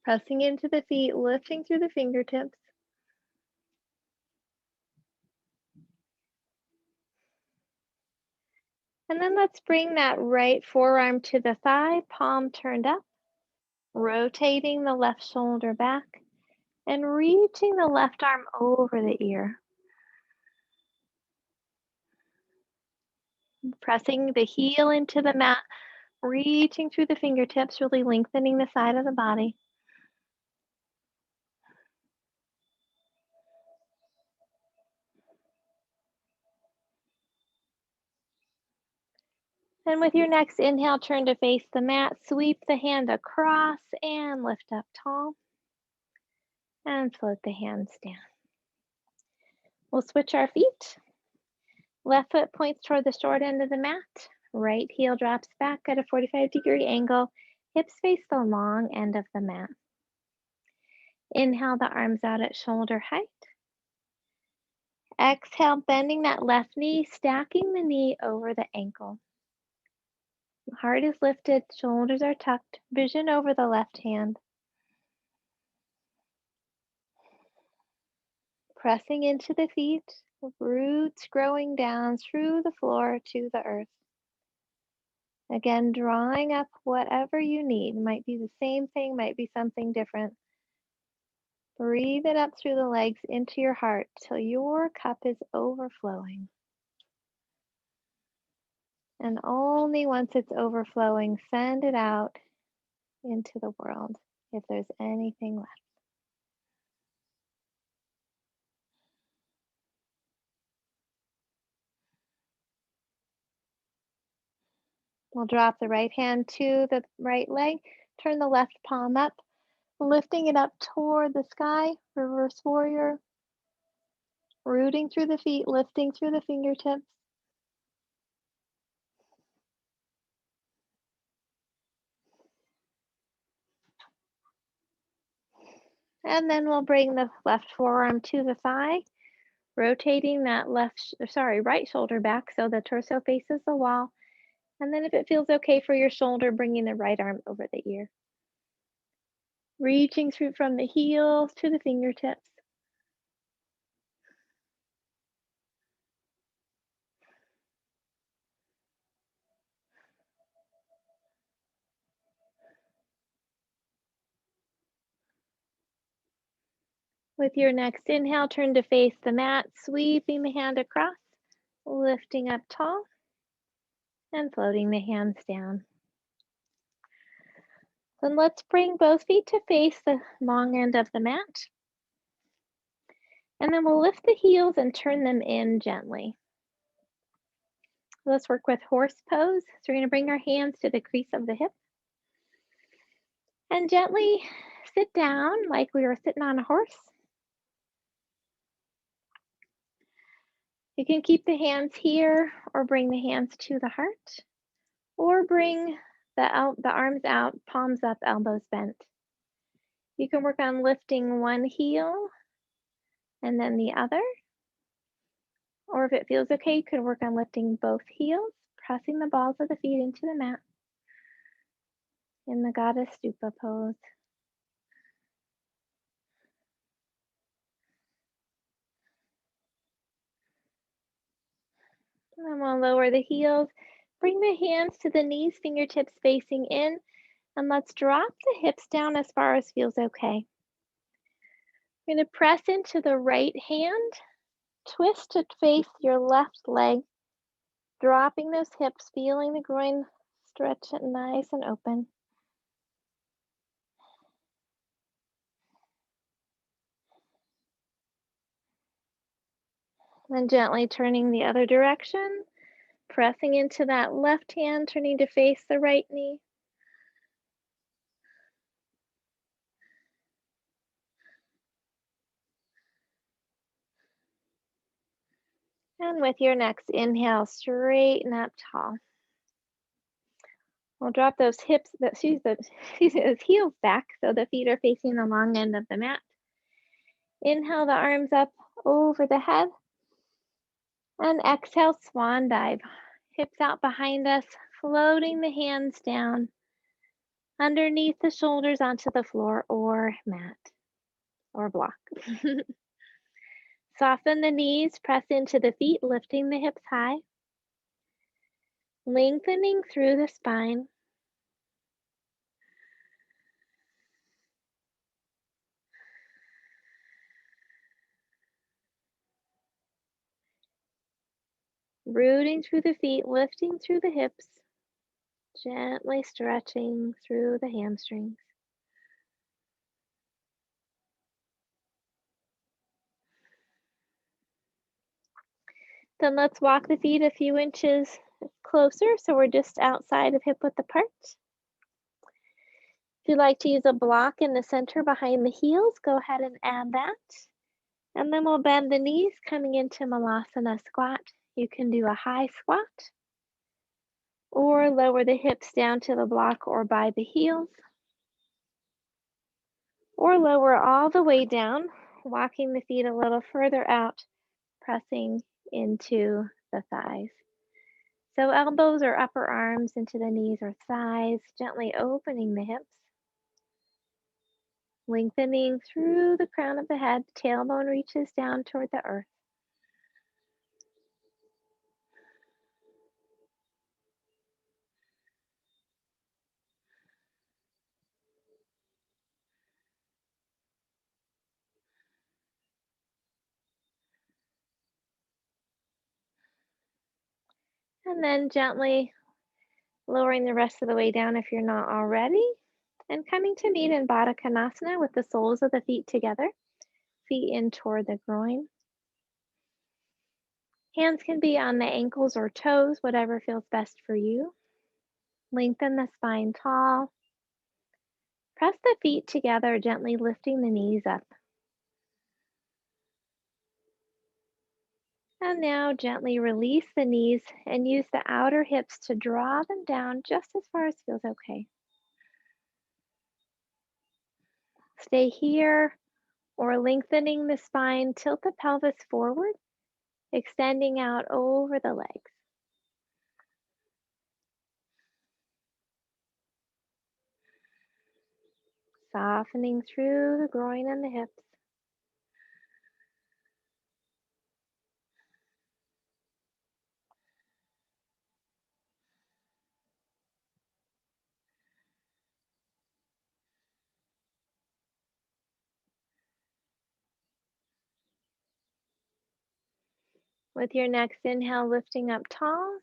Pressing into the feet, lifting through the fingertips. And then let's bring that right forearm to the thigh, palm turned up, rotating the left shoulder back and reaching the left arm over the ear. Pressing the heel into the mat, reaching through the fingertips, really lengthening the side of the body. And with your next inhale, turn to face the mat, sweep the hand across and lift up tall. And float the hands down. We'll switch our feet. Left foot points toward the short end of the mat. Right heel drops back at a 45-degree angle. Hips face the long end of the mat. Inhale the arms out at shoulder height. Exhale, bending that left knee, stacking the knee over the ankle. Heart is lifted, shoulders are tucked, vision over the left hand. Pressing into the feet, roots growing down through the floor to the earth. Again, drawing up whatever you need. Might be the same thing, might be something different. Breathe it up through the legs into your heart till your cup is overflowing. And only once it's overflowing, send it out into the world if there's anything left. We'll drop the right hand to the right leg, turn the left palm up, lifting it up toward the sky, reverse warrior, rooting through the feet, lifting through the fingertips. And then we'll bring the left forearm to the thigh, rotating that right shoulder back so the torso faces the wall. And then if it feels okay for your shoulder, bringing the right arm over the ear. Reaching through from the heels to the fingertips. With your next inhale, turn to face the mat, sweeping the hand across, lifting up tall, and floating the hands down. Then let's bring both feet to face the long end of the mat. And then we'll lift the heels and turn them in gently. Let's work with horse pose. So we're going to bring our hands to the crease of the hip and gently sit down like we were sitting on a horse. You can keep the hands here or bring the hands to the heart or bring the arms out, palms up, elbows bent. You can work on lifting one heel and then the other. Or if it feels okay, you could work on lifting both heels, pressing the balls of the feet into the mat in the Goddess Stupa pose. And then we'll lower the heels, bring the hands to the knees, fingertips facing in, and let's drop the hips down as far as feels okay. We're going to press into the right hand, twist to face your left leg, dropping those hips, feeling the groin stretch nice and open. Then gently turning the other direction, pressing into that left hand, turning to face the right knee. And with your next inhale, straighten up tall. We'll drop those those heels back so the feet are facing the long end of the mat. Inhale the arms up over the head. And exhale, swan dive. Hips out behind us, floating the hands down underneath the shoulders onto the floor or mat or block. Soften the knees, press into the feet, lifting the hips high. Lengthening through the spine. Rooting through the feet, lifting through the hips. Gently stretching through the hamstrings. Then let's walk the feet a few inches closer so we're just outside of hip width apart. If you'd like to use a block in the center behind the heels, go ahead and add that. And then we'll bend the knees coming into Malasana squat. You can do a high squat or lower the hips down to the block or by the heels. Or lower all the way down, walking the feet a little further out, pressing into the thighs. So elbows or upper arms into the knees or thighs, gently opening the hips. Lengthening through the crown of the head, tailbone reaches down toward the earth. And then gently lowering the rest of the way down if you're not already. And coming to meet in Baddha Konasana with the soles of the feet together, feet in toward the groin. Hands can be on the ankles or toes, whatever feels best for you. Lengthen the spine tall. Press the feet together, gently lifting the knees up. And now gently release the knees and use the outer hips to draw them down just as far as feels okay. Stay here or lengthening the spine, tilt the pelvis forward extending out over the legs. Softening through the groin and the hips. With your next inhale, lifting up tall,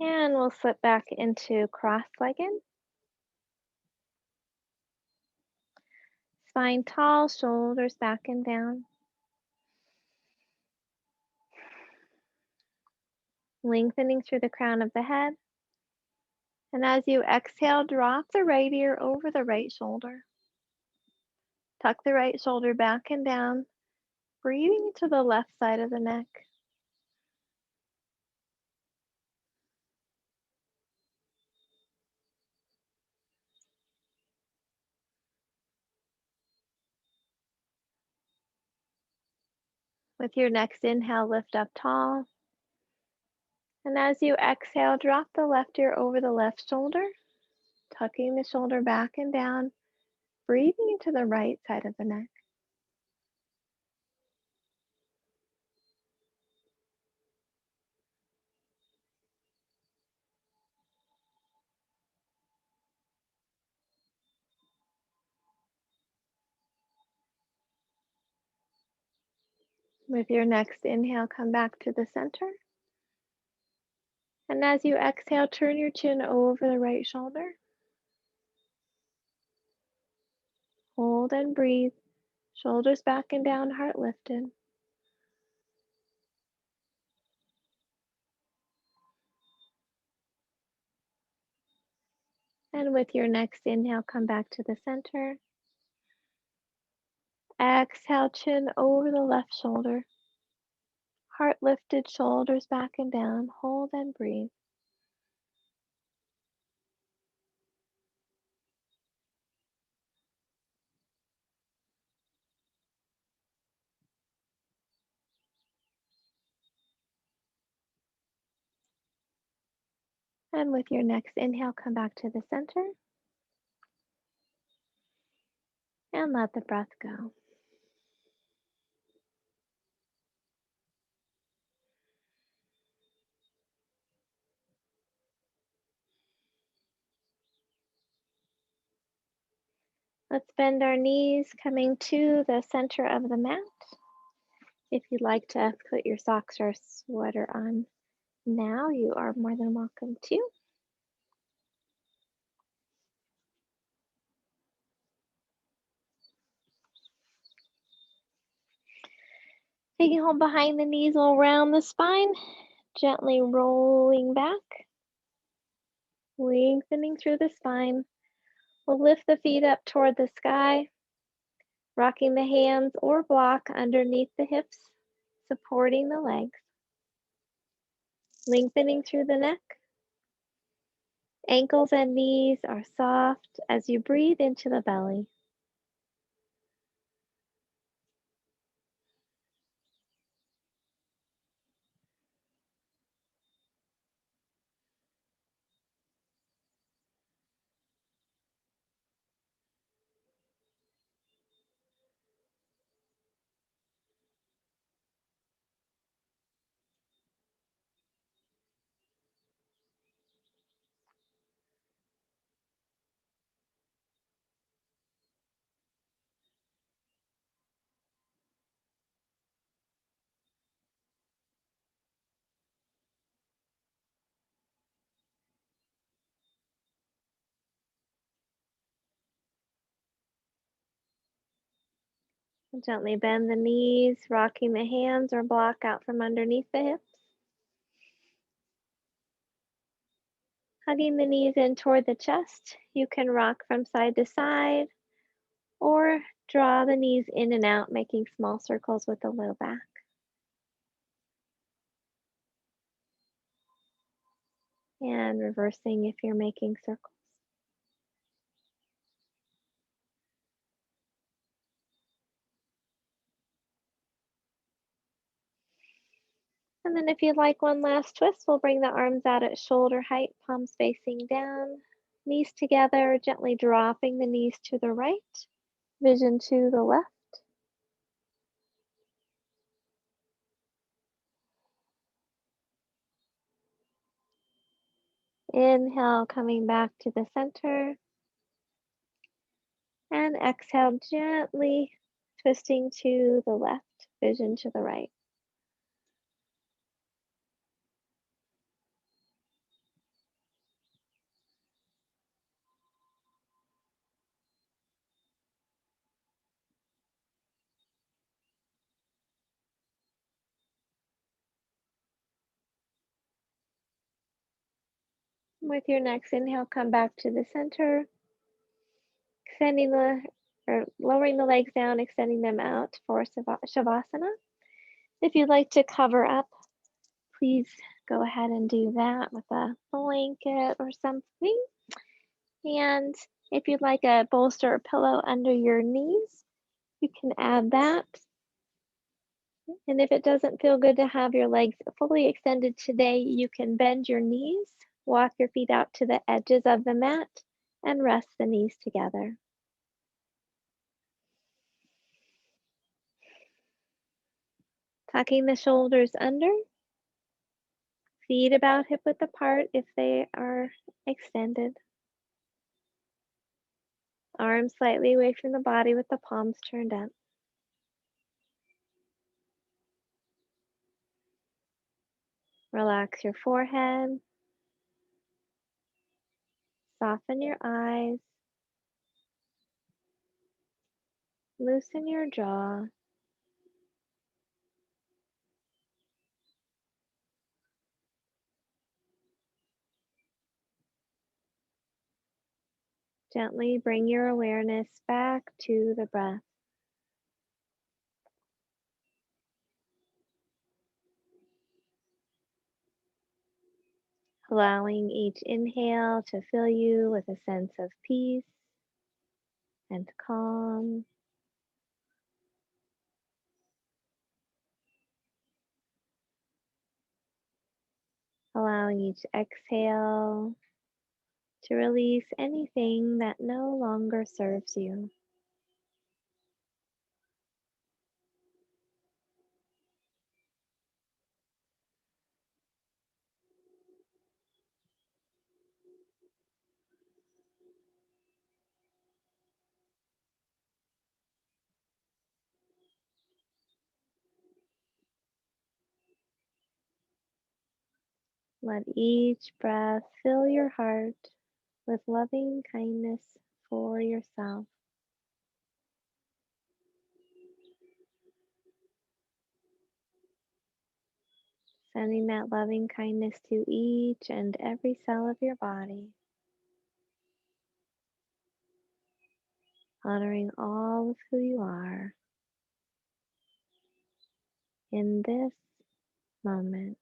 and we'll slip back into cross-legged. Spine tall, shoulders back and down. Lengthening through the crown of the head. And as you exhale, drop the right ear over the right shoulder. Tuck the right shoulder back and down, breathing to the left side of the neck. With your next inhale, lift up tall. And as you exhale, drop the left ear over the left shoulder, tucking the shoulder back and down, breathing into the right side of the neck. With your next inhale, come back to the center. And as you exhale, turn your chin over the right shoulder. Hold and breathe. Shoulders back and down, heart lifted. And with your next inhale, come back to the center. Exhale, chin over the left shoulder. Heart lifted, shoulders back and down. Hold and breathe. And with your next inhale, come back to the center. And let the breath go. Let's bend our knees, coming to the center of the mat. If you'd like to put your socks or sweater on now, you are more than welcome to. Taking hold behind the knees, we'll round the spine, gently rolling back, lengthening through the spine. We'll lift the feet up toward the sky, rocking the hands or block underneath the hips, supporting the legs. Lengthening through the neck. Ankles and knees are soft as you breathe into the belly. Gently bend the knees, rocking the hands or block out from underneath the hips. Hugging the knees in toward the chest. You can rock from side to side or draw the knees in and out, making small circles with the low back. And reversing if you're making circles. And then if you'd like one last twist, we'll bring the arms out at shoulder height, palms facing down, knees together, gently dropping the knees to the right, vision to the left. Inhale, coming back to the center. And exhale, gently twisting to the left, vision to the right. With your next inhale, come back to the center, extending or lowering the legs down, extending them out for Shavasana. If you'd like to cover up, please go ahead and do that with a blanket or something. And if you'd like a bolster or pillow under your knees, you can add that. And if it doesn't feel good to have your legs fully extended today, you can bend your knees, walk your feet out to the edges of the mat, and rest the knees together. Tucking the shoulders under, feet about hip width apart if they are extended. Arms slightly away from the body with the palms turned up. Relax your forehead. Soften your eyes. Loosen your jaw. Gently bring your awareness back to the breath. Allowing each inhale to fill you with a sense of peace and calm. Allowing each exhale to release anything that no longer serves you. Let each breath fill your heart with loving kindness for yourself. Sending that loving kindness to each and every cell of your body. Honoring all of who you are in this moment.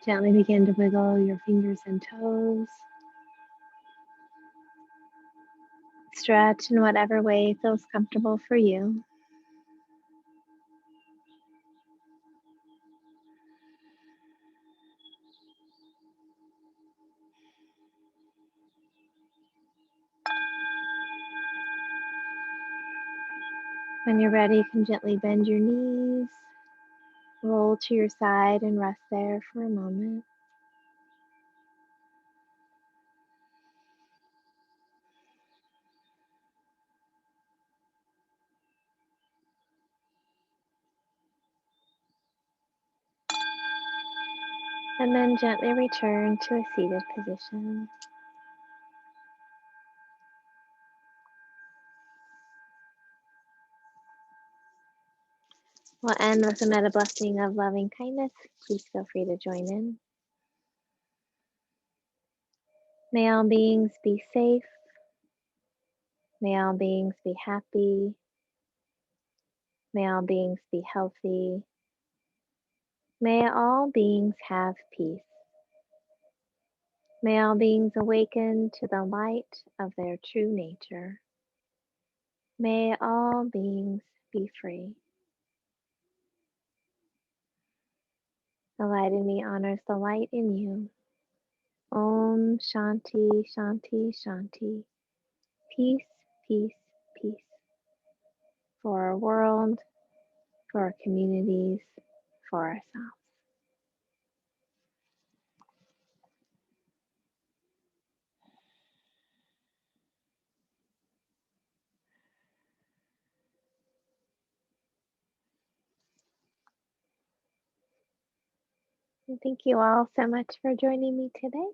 Gently begin to wiggle your fingers and toes. Stretch in whatever way feels comfortable for you. When you're ready, you can gently bend your knees, roll to your side, and rest there for a moment. And then gently return to a seated position. We'll end with a metta blessing of loving kindness. Please feel free to join in. May all beings be safe. May all beings be happy. May all beings be healthy. May all beings have peace. May all beings awaken to the light of their true nature. May all beings be free. The light in me honors the light in you. Om Shanti, Shanti, Shanti. Peace, peace, peace. For our world, for our communities, for ourselves. And thank you all so much for joining me today.